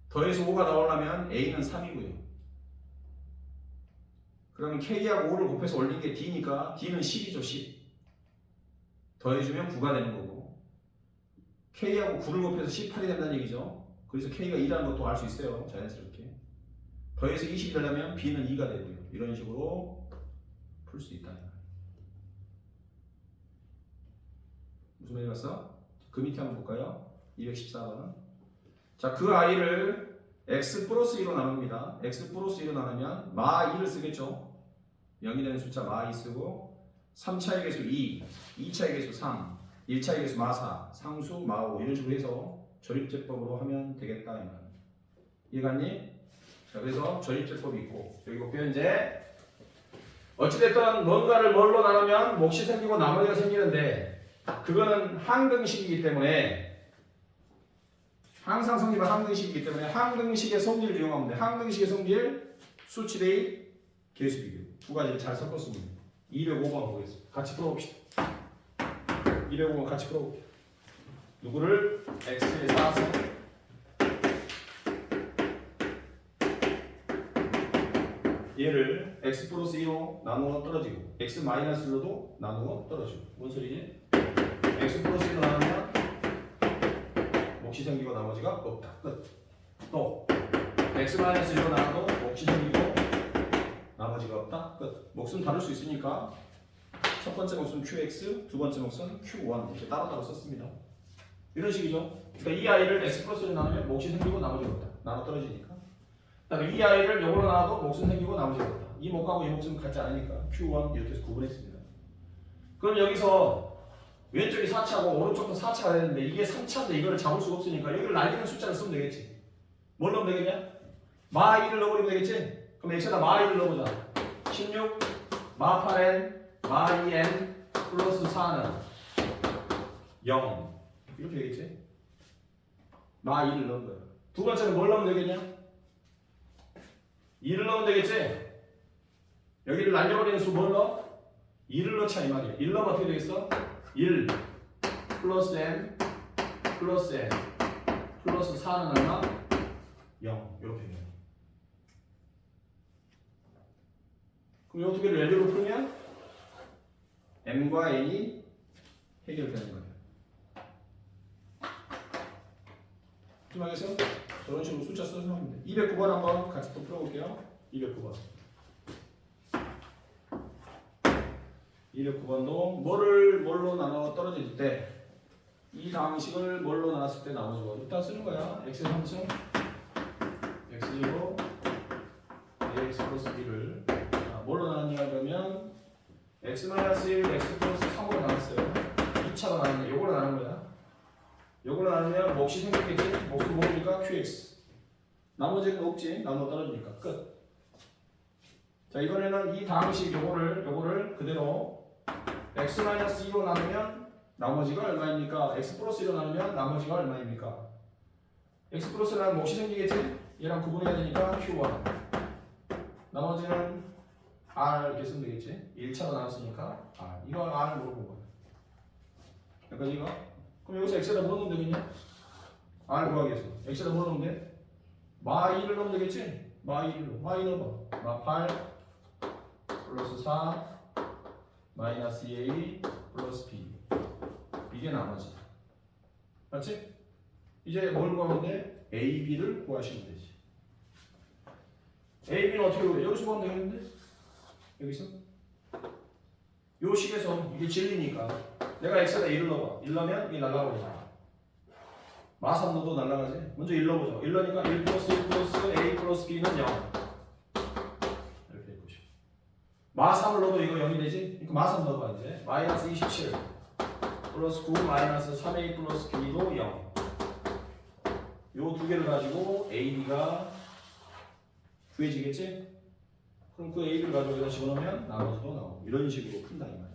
더해서 5가 나오려면 a는 3이고요. 그러면 k하고 5를 곱해서 올린 게 d니까 d는 10이죠. 10. 더해주면 9가 되는 거고 k하고 9를 곱해서 18이 된다는 얘기죠. 그래서 k가 2라는 것도 알 수 있어요. 자연스럽게. 더해서 20이 되려면 b는 2가 되고요. 이런 식으로 풀 수 있다. 무슨 말이 갔어? 그 밑에 한번 볼까요? 214번은. 자, 그 i를 x 플러스 2로 나눕니다. x 플러스 2로 나누면 마 2를 쓰겠죠. 0이 되는 숫자 마 2 쓰고 3차의 개수 2, 2차의 개수 3, 1차의 개수 마 4, 상수 마 5 이런 식으로 해서 조립제법으로 하면 되겠다. 이해갔니? 자, 그래서 조립제법이 있고 여기 볼게요. 이제 어찌됐든 뭔가를 뭘로 나누면 몫이 생기고 나머지가 생기는데 그거는 항등식이기 때문에 항상 성립은 항등식이기 때문에 항등식의 성질을 이용하면 돼. 항등식의 성질, 수치 대입, 개수 비교. 두 가지를 잘 섞었습니다. 205번 보겠습니다. 같이 풀어봅시다. 205번 같이 풀어볼게요. 누구를? x의 4승 얘를 x 플러스 2로 나누어 떨어지고 x 마이너스 1로도 나누어 떨어지고 뭔 소리지? x 플러스 1로 나누면 몫이 생기고 나머지가 없다. 끝. 또 x 마이너스 1로 나눠도 몫이 생기고 나머지가 없다. 끝. 몫은 다를 수 있으니까 첫 번째 몫은 qx, 두 번째 몫은 q1 이렇게 따로따로 썼습니다. 이런 식이죠. 그러니까 이 아이를 x 플러스로 나누면 몫이 생기고 나머지가 없다. 나눠 떨어지니까. 그다음에 이 아이를 요걸로 나눠도 몫은 생기고 나머지가 없다. 이 몫하고 이 몫은 같지 않으니까 q1 이렇게 해서 구분했습니다. 그럼 여기서 왼쪽이 4차고 오른쪽도 4차가 되는데 이게 3차인데 이거를 잡을 수가 없으니까 여기를 날리는 숫자를 쓰면 되겠지. 뭘 넣으면 되겠냐? 마 2를 넣어버리면 되겠지? 그럼 x에다 마 2를 넣어보자. 16, 마 8n, 마 2n 플러스 4는 0 이렇게 되겠지? 마 2를 넣은 거야. 두 번째는 뭘 넣으면 되겠냐? 2를 넣으면 되겠지? 여기를 날려버리는 수 뭘 넣어? 2를 넣자 이 말이야. 1 넣으면 어떻게 되겠어? 1 플러스 n 플러스 n 플러스 4는 얼마? 0 이렇게 돼요. 그럼 이 두 개를 L로 풀면 m과 n이 해결되는 거예요. 좀 알겠어요? 저런 식으로 숫자 써서 하면 돼. 209번 한번 같이 또 풀어볼게요. 209번. 209번도 뭘로 나눠 떨어질 때 이 방식을 뭘로 나눴을 때 나머지고 일단 쓰는 거야. x의 3승 x0 ax 플러스 b를 뭘로 나눴냐 그러면 x-1 x 플러스 3으로 나눴어요. 2차로 나눴네. 요걸로 나눈 거야. 요걸로 나누면 몫이 생겼겠지? 몫은 뭐니까 qx 나머지는 없지. 나눠 떨어지니까 끝. 자 이번에는 이 방식 요거를 그대로 x-2로 나누면 나머지가 얼마입니까? x 플러스 1로 나누면 나머지가 얼마입니까? x 플러스라는 몫이 생기겠지? 얘랑 구분해야 되니까 q1 나머지는 r 이렇게 쓰면 되겠지? 1차로 나눴으니까 r 이거 r을 물어본 거야. 여기까지 이거? 그럼 여기서 x에다 뭐 넣으면 되겠냐? r 구하기 위해서 x에다 뭐 넣으면 돼? 마 2를 넣으면 되겠지? 마 2를 마 2 넣어봐. 마 8 플러스 4 마이너스 2a 플러스 b 이게 나머지 맞지? 이제 뭘 구하면 돼? a, b를 구하시면 되지. a, b는 어떻게 구해? 여기서 구하면 되겠는데? 여기서? 요 식에서 이게 진리니까 내가 x에다 1을 넣어봐. 1 넣으면 이게 날라가잖아. 마 3 넣어도 날라가지? 먼저 1 넣어보자. 1 넣으니까 1 플러스 1 플러스 a 플러스 b는 0 이렇게 해보시오. 마 3을 넣어도 이거 0이 되지? 그러니까 마 3 넣어봐 이제. 마이너스 27 플러스 9 마이너스 3a 플러스 b도 0. 요 두 개를 가지고 a, b가 구해지겠지? 그럼 그 a를 가지고 여기다 집어넣으면 나머지도 나오고 이런 식으로 푼다 이 말이야.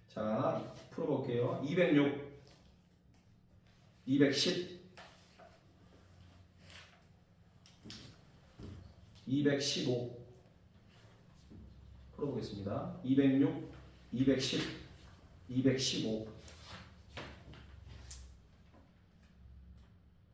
자 풀어볼게요. 206 210 215 풀어보겠습니다. 206, 210, 215 자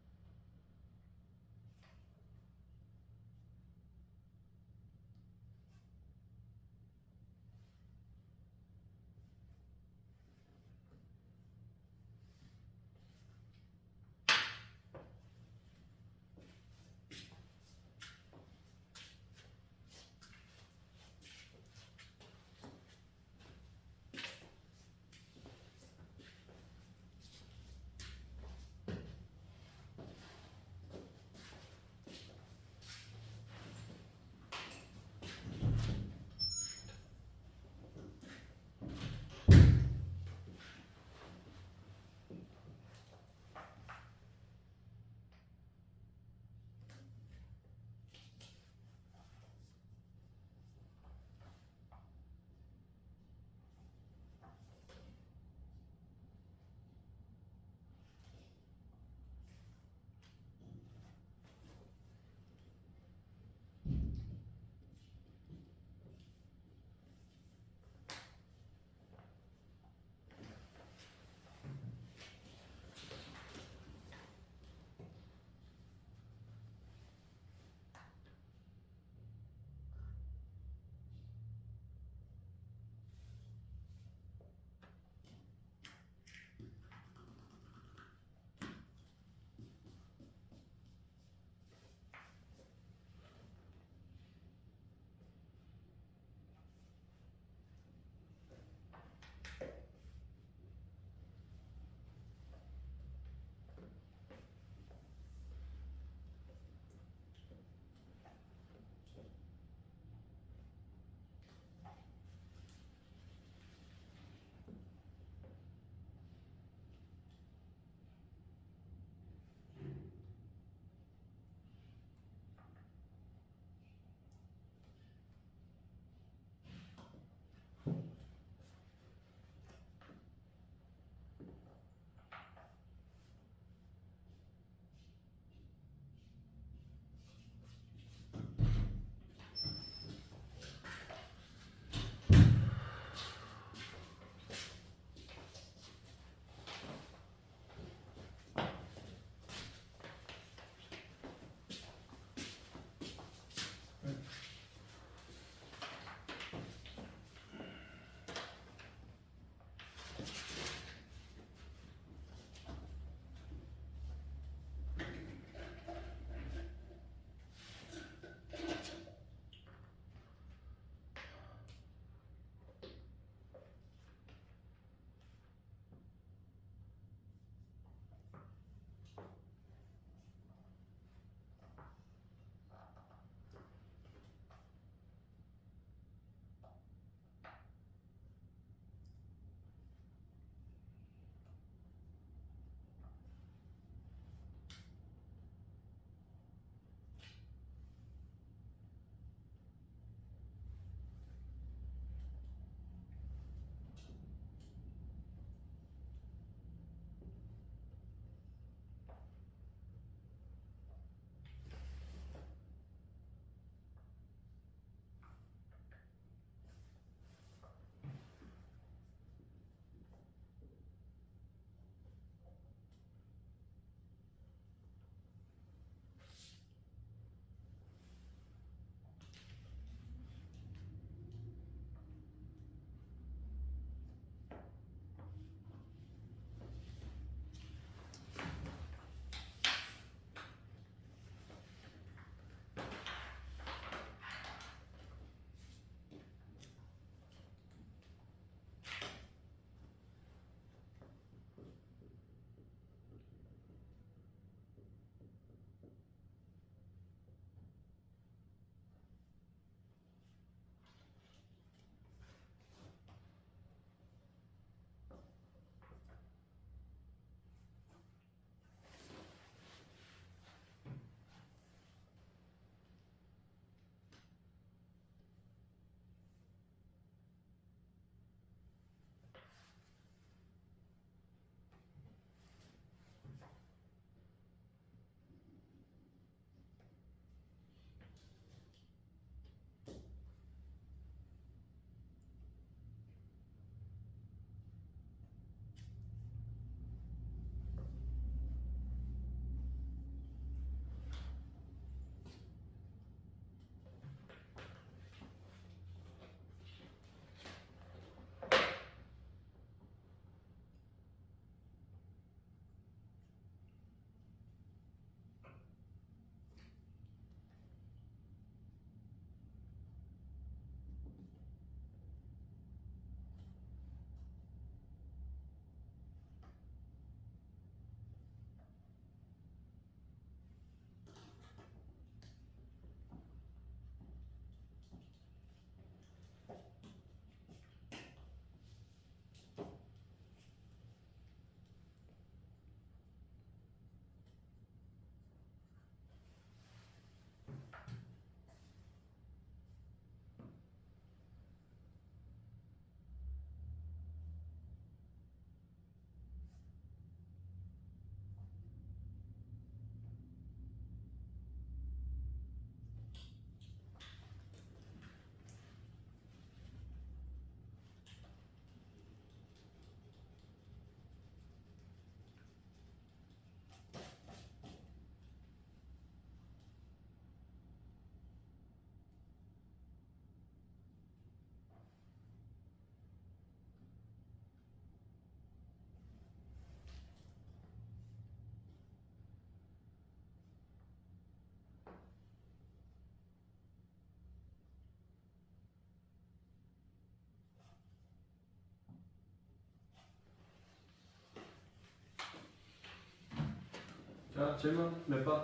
자, 질문 몇 번?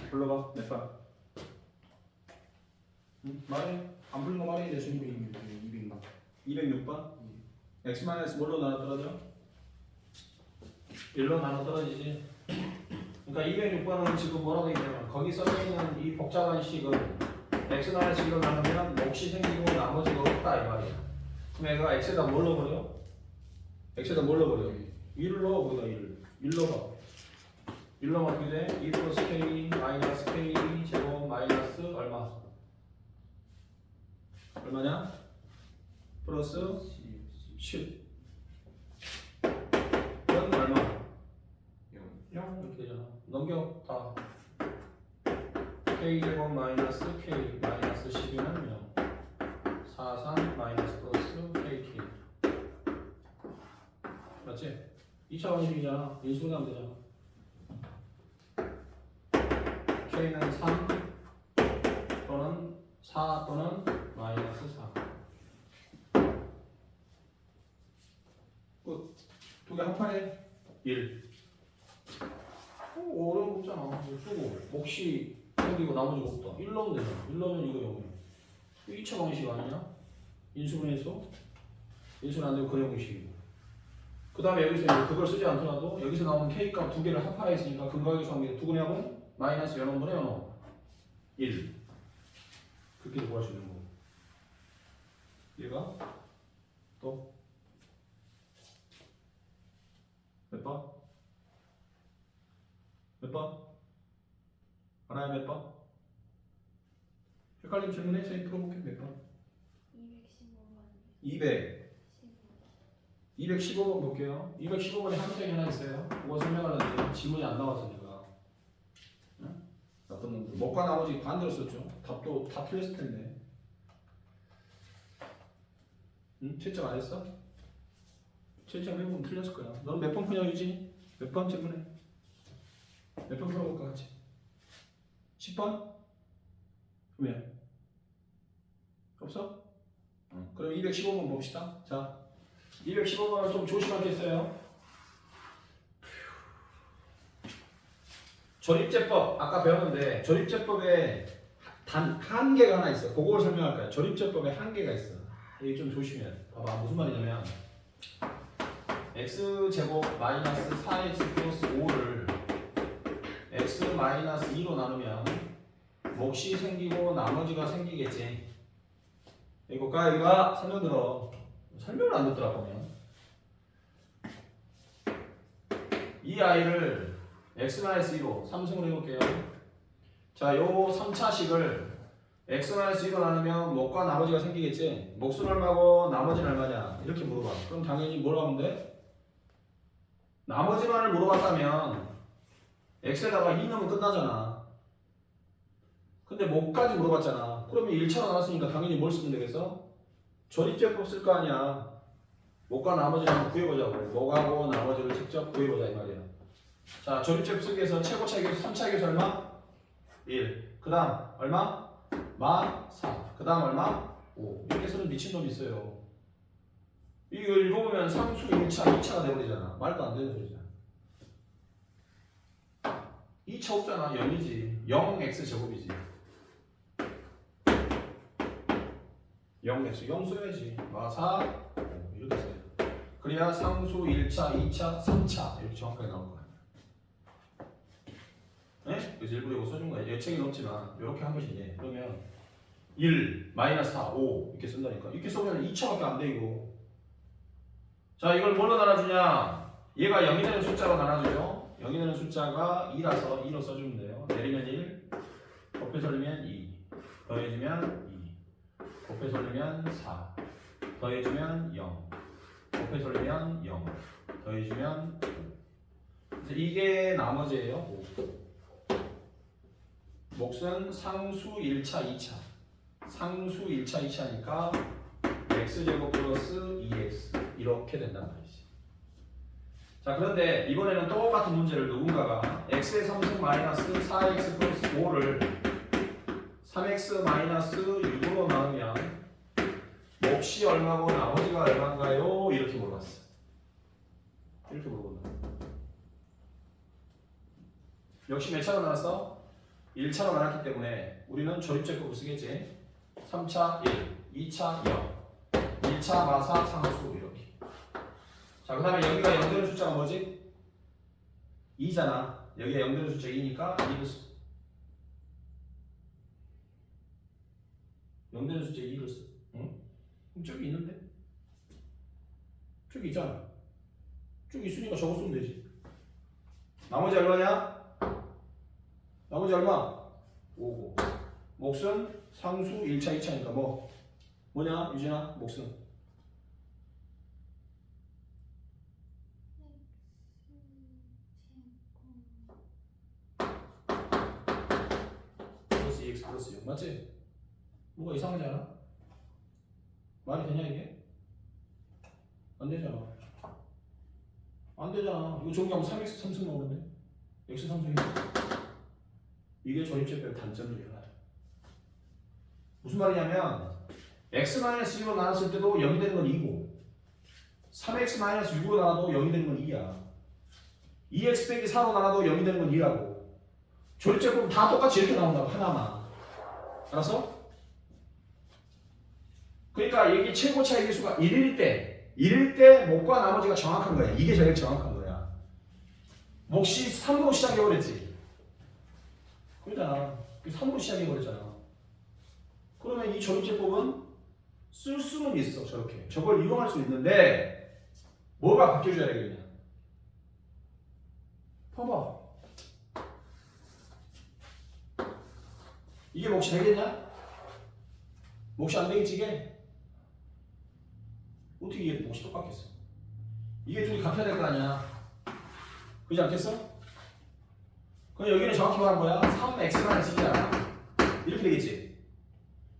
불러봐. 몇 번? 말해. 안 불린 거 말해. 내 질문 200만. 206번? x 마이너스 뭘로 나눠 떨어져? 1로 나눠 떨어지지. 그러니까 206번은 지금 뭐라고 얘기하면 거기 써있는 이 복잡한 식은 x 마이너스 1로 나누면 몫이 생기고 나머지가 없다 이 말이야. 그럼 얘가 x에다 뭘 넣어버려? x에다 뭘 넣어버려? 1을 넣어. 거기다 1 넣어. 1 넣으면 어떻게 돼? 2 플러스 k 마이너스 k 제곱 마이너스 얼마? 얼마냐? 플러스 10. 이건 얼마? 0 이렇게 되잖아. 넘겨 다. k 제곱 마이너스 k 마이너스 12는 0. 4, 3 마이너스 플러스 kk. 맞지? 2차 방식이잖아. 인수분해 하면 되잖아. k는 3 또는 4 또는 마이너스 4. 끝. 두 개 합하래. 1. 어려운 거 없잖아. 쓰고 몫이 생기고 나머지가 없다. 1 넣으면 되잖아. 1 넣으면 이거 0이야. 이거 2차 방식 아니냐? 인수분해에서 인수는 안 되고 그래 공식이고. 그 다음에 여기서 이제 그걸 쓰지 않더라도 여기서 나오는 K값 두 개를 합하했으니까 근각에서 한 개 두 분의 마이너스 연원분의 연원 1. 그렇게 구할 수 있는 거고. 얘가 또 몇 번? 몇 번? 하나에 몇 번? 헷갈리면 질문해. 선생님 풀어볼게. 몇 번? 200. 215번 볼게요. 215번에 함정이 하나 있어요. 그거 설명하려는데 지문이 안 나와서 제가. 응? 어떤 놈들 먹과 나머지 반대로 썼죠. 답도 다 틀렸을 텐데. 응? 채점 안 했어? 채점 해보면 틀렸을 거야. 너는 몇 번 푸냐 유진이? 몇 번 질문해? 몇 번 풀어볼까 같이? 10번? 왜? 없어? 그럼 215번 봅시다. 자, 215번은 좀 조심하겠어요. 조립제법 아까 배웠는데 조립제법에 단 한계가 하나 있어. 그걸 설명할까요? 조립제법에 한계가 있어. 이게 좀 조심해야 돼. 봐봐 무슨 말이냐면 x제곱 마이너스 4x 플러스 5를 x 마이너스 2로 나누면 몫이 생기고 나머지가 생기겠지. 이거가 이거 설명 들어. 설명을 안 듣더라 보면. 이 아이를 x-2로 삼승을 해볼게요. 자, 요 3차식을 x-2로 나누면 몫과 나머지가 생기겠지. 몫은 얼마고 나머지는 얼마냐 이렇게 물어봐. 그럼 당연히 뭘 하면 돼? 나머지만을 물어봤다면 x에다가 2 넣으면 끝나잖아. 근데 몫까지 물어봤잖아. 그러면 1차로 나눴으니까 당연히 뭘 쓰면 되겠어? 조립제법 쓸 거 아니야. 몫과 나머지를 한번 구해보자고. 몫하고 나머지를 직접 구해보자 이 말이야. 자, 조립제법 쓰기 위해서 최고 차이계수 3차이계수 얼마? 1. 그 다음 얼마? 마 4. 그 다음 얼마? 5. 이렇게 쓰는 미친놈이 있어요. 이거 읽어보면 상수 1차, 2차가 돼버리잖아. 말도 안 되는 소리잖아. 2차 없잖아. 0이지. 0x 제곱이지. 0x 0 써야지. 마 4. 이렇게 써요. 그래야 상수 1차, 2차, 3차 이렇게 정확하게 나올 거야. 네? 그래서 일부러 이거 써준 거야. 예측이 없지만 이렇게 한 것이지. 그러면 1, 마이너스 4, 5 이렇게 쓴다니까. 이렇게 써면 2차밖에 안 돼 이거. 자, 이걸 뭘로 나눠주냐? 얘가 0이 되는 숫자로 나눠주죠. 0이 되는 숫자가 2라서 2로 써주면 돼요. 내리면 1, 곱해서 올리면 2, 더해주면 2, 곱해서 올리면 4, 더해주면 0, 곱해서 올리면 0, 더해주면 5. 이게 나머지예요. 5. 몫은 상수 1차, 2차. 상수 1차, 2차니까 x제곱 플러스 2x 이렇게 된단 말이지. 자, 그런데 이번에는 똑같은 문제를 누군가가 x의 3승 마이너스 4x 플러스 5를 3x 마이너스 6으로 나누면 몫이 얼마고 나머지가 얼마인가요? 이렇게 물어봤어. 이렇게 물어본다. 역시 몇 차로 나눴어? 1차로 나눴기 때문에 우리는 조립제법을 쓰겠지. 3차 1, 2차 0, 1차 마사 상수 이렇게. 자, 그 다음에 여기가 0되는 숫자가 뭐지? 2잖아. 여기가 0되는 숫자 2니까 2를 0되는 숫자 2를 써. 응? 그럼 저기 있는데? 저기 있잖아. 저기 있으니까 저거 쓰면 되지. 나머지 얼마냐? 나머지 얼마? 5고. 몫은 상수 1차, 2차니까 뭐냐? 유진아? 몫은? 플러스 2x 플러스 6 맞지? 뭐가 이상하지 않아? 말이 되냐 이게? 안 되잖아. 안 되잖아. 이거 정리하면 3x 3승 나오는데 x 3승이 이게 조립제법 단점이야. 무슨 말이냐면 x-6으로 나눴을 때도 0이 되는 건 2고 3x-6으로 나눠도 0이 되는 건 2야. 2x 빼기 4로 나눠도 0이 되는 건 2라고. 조립제법은 다 똑같이 이렇게 나온다고 하나만. 알았어? 그러니까 이게 최고차 이계수가 1일 때 몫과 나머지가 정확한 거야. 이게 제일 정확한 거야. 몫이 3으로 시작해버렸지. 그러잖아. 3으로 시작해버렸잖아. 그러면 이 조립제법은 쓸 수는 있어. 저렇게. 저걸 이용할 수 있는데 뭐가 바뀌어줘야 되겠냐. 봐봐. 이게 몫이 되겠냐? 몫이 안 되겠지 이게? 어떻게 이게 몫이 똑같겠어? 이게 둘이 같아야 될 거 아니야. 그렇지 않겠어? 그럼 여기는 정확히 말한 거야. 3x-1이잖아. 이렇게 되겠지?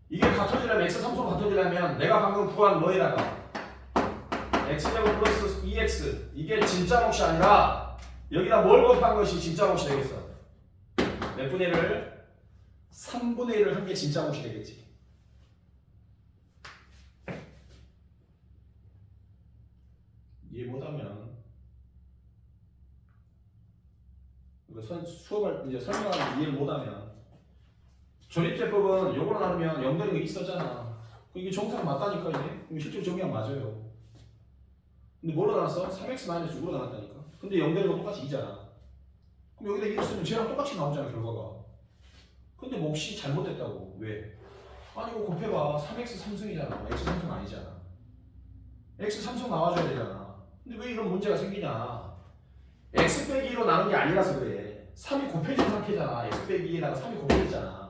이게 같아지려면 x 3소로 같아지려면 내가 방금 구한 뭐에다가 x제곱 플러스 2x 이게 진짜 몫이 아니라 여기다 뭘 곱한 것이 진짜 몫이 되겠어? 몇 분의 1을? 3분의 1을 한 게 진짜 몫이 되겠지. 이해 못하면 수업을 이제 설명하면 이해 못하면 조립제법은 요거로 나누면 0 되는 게 있었잖아. 이게 정상 맞다니까 이게 실제로 정의하면 맞아요. 근데 뭘로 나눴어? 3x-6으로 나눴다니까. 근데 0 되는 거 똑같이 2잖아. 그럼 여기다 1을 쓰면 쟤랑 똑같이 나오잖아 결과가. 근데 몫이 잘못됐다고. 왜? 아니 이거 곱해봐. 3x 3승이잖아. x 3승 아니잖아. x 3승 나와줘야 되잖아. 근데 왜 이런 문제가 생기냐. x 빼기 2로 나눈 게 아니라서 그래. 3이 곱해진 상태잖아. x 빼기 2에다가 3이 곱해졌잖아.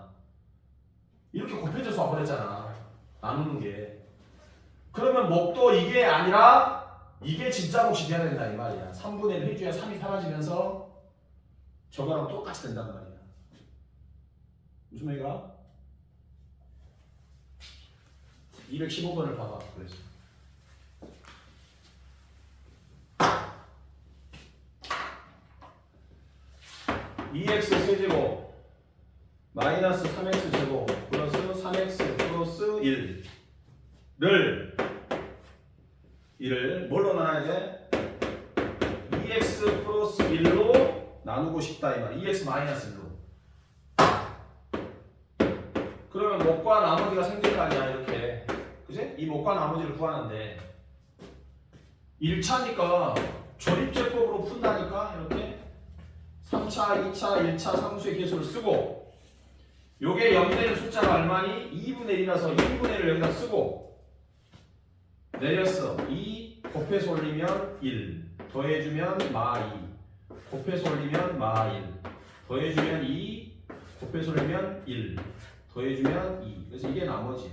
이렇게 곱해져서 와버렸잖아. 나누는 게. 그러면 몫도 이게 아니라 이게 진짜 몫이 돼야 된다 이 말이야. 3분의 1 해줘야 3이 사라지면서 저거랑 똑같이 된단 말이야. 무슨 말이야? 215번을 봐봐. 그래서 2x 세제곱 마이너스 3x 제곱 플러스 3x 플러스 1을 뭘로 나눠야 돼? 2x 플러스 1로 나누고 싶다 이 말이야. 2x 마이너스 1로. 그러면 몫과 나머지가 생길 거 아니야 이렇게. 그지? 이 몫과 나머지를 구하는데 1차니까 조립제법으로 푼다니까 이렇게 3차, 2차, 1차 상수의 계수를 쓰고 요게 0이 되는 숫자가 얼마니? 2분의 1이라서 2분의 1을 여기다 쓰고 내렸어. 2 곱해서 올리면 1 더해주면 마2 곱해서 올리면 마1 더해주면 2 곱해서 올리면 1 더해주면 2 그래서 이게 나머지야.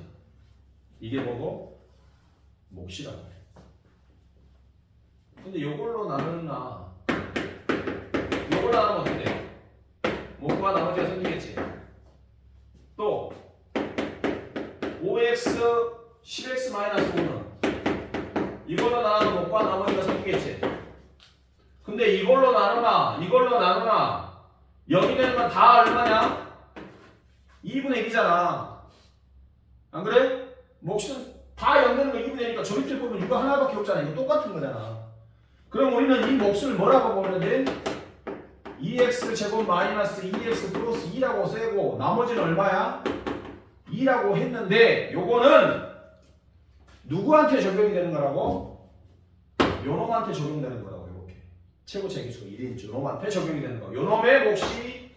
이게 뭐고? 몫이라고 해. 근데 요걸로 나누나 요걸로 나누면 어떻게 돼? 몫과 나머지가 생기겠지. 또 5x 10x-5는 이걸로 나누면 몫과 나머지가 생기겠지. 근데 이걸로 나누나 0이 되는 건 다 얼마냐? 2분의 1이잖아. 안 그래? 몫은 다 0 되는 거 2분의 1이니까 조립제법은 이거 하나밖에 없잖아. 이거 똑같은 거잖아. 그럼 우리는 이 몫을 뭐라고 보면 돼? 2x 제곱 마이너스 2x 플러스 2라고 쓰고 나머지는 얼마야? 2라고 했는데 요거는 누구한테 적용이 되는 거라고? 요놈한테 적용되는 거라고. 이렇게 최고차 계수가 1인 요놈한테 적용이 되는 거. 요놈의 몫이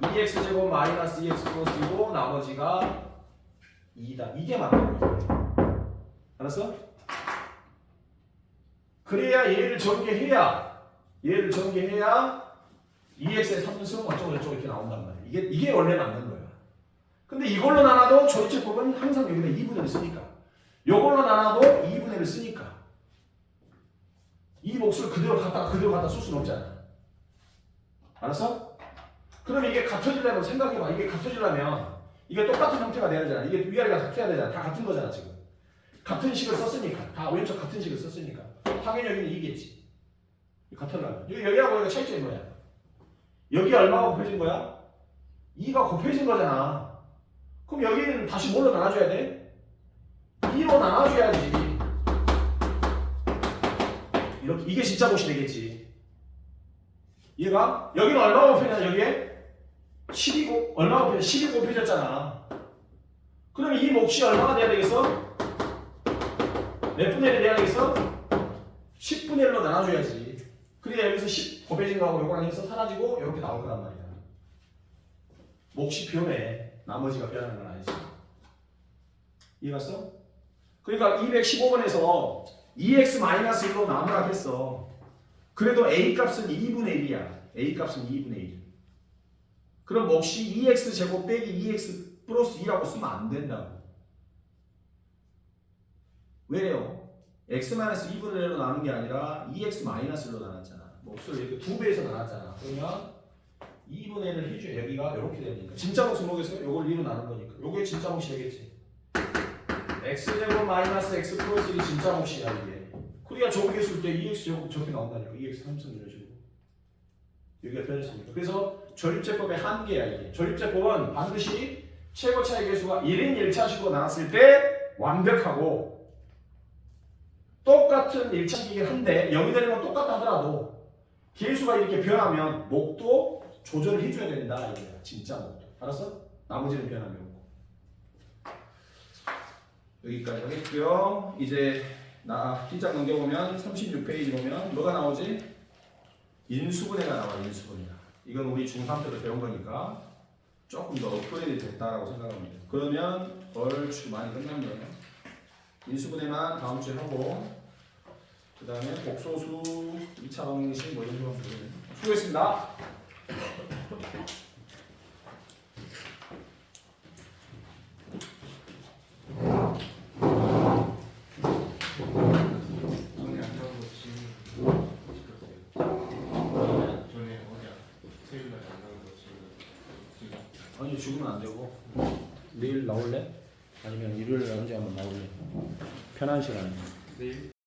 2x 제곱 마이너스 2x 플러스 2고 나머지가 2다. 이게 맞는 거예요. 알았어? 그래야 얘를 전개해야 2x의 3분수는 어쩌고저쩌고 이렇게 나온단 말이야. 이게 원래 맞는 거야. 근데 이걸로 나눠도 조리체법은 항상 여기다 2분의 1을 쓰니까. 이걸로 나눠도 2분의 1을 쓰니까. 이 몫을 그대로 갖다 쓸 수는 없잖아. 알았어? 그럼 이게 같아지려면 생각해봐. 이게 같아지려면 이게 똑같은 형태가 돼야 되잖아. 이게 위아래가 같아야 되잖아. 다 같은 거잖아 지금. 같은 식을 썼으니까. 다 왼쪽 같은 식을 썼으니까. 당연히 여기는 2겠지. 같으려면. 여기하고 여기가 차이점이 뭐야? 여기 얼마가 곱해진 거야? 2가 곱해진 거잖아. 그럼 여기는 다시 뭘로 나눠줘야 돼? 2로 나눠줘야지. 이렇게 이게 진짜 몫이 되겠지. 얘가 여기는 얼마가 곱해졌냐? 여기에 12곱 얼마가 곱해졌? 12 곱해졌잖아. 그러면 이 몫이 얼마가 돼야 되겠어? 몇 분의 1이 돼야 되겠어? 10분의 1로 나눠줘야지. 그래야 여기서 10 곱해진 거하고 요거랑 해서 사라지고 이렇게 나올 거란 말이야. 몫이 변해. 나머지가 변하는 건 아니지. 이해갔어? 그러니까 215번에서 2x-1로 나누라 했어. 그래도 a 값은 2분의 1이야. a 값은 2분의 1. 그럼 몫이 2x 제곱 빼기 2x 플러스 2라고 쓰면 안 된다고. 왜요? x-2분의 1로 나눈 게 아니라 2x-1로 나눴잖아. 몫을 이렇게 2배에서 나눴잖아. 그러면 2분의 1을 해줘야 여기가 이렇게 되니까. 진짜 몫은 뭐겠어요? 요걸 2로 나눈 거니까. 요게 진짜 몫이 되겠지. x제곱 마이너스 x 플러스 1이 진짜 몫이야 이게. 그래야 저기 했을 때 2x 제곱 저렇게 나온다니까. 2x 3승 이런 식으로. 여기가 변했으니까. 그래서 조립제법의 한계야 이게. 조립제법은 반드시 최고차의 계수가 1인 1차식으로 나눴을 때 완벽하고 똑같은 1차식이긴 한데 0이 되는 건 똑같다 하더라도 계수가 이렇게 변하면 목도 조절을 해줘야 된다 이거야. 진짜 목도. 알았어? 나머지는 변하면 없고. 여기까지 하겠고요. 이제 나 흰짝 넘겨보면 36페이지 보면 뭐가 나오지? 인수분해가 나와. 인수분해가. 이건 우리 중3 때도 배운 거니까 조금 더 업그레이드 됐다라고 생각합니다. 그러면 얼추 많이 끝난 거예요. 인수분해만 다음 주에 하고 그 다음에 복소수 2차 방정식 뭐 이런 거 하면 되겠네요. 수고했습니다. 아니 죽으면 안 되고 내일 나올래? 아니면 일요일에 언제 한번 나올래? 편한 시간에. 내일.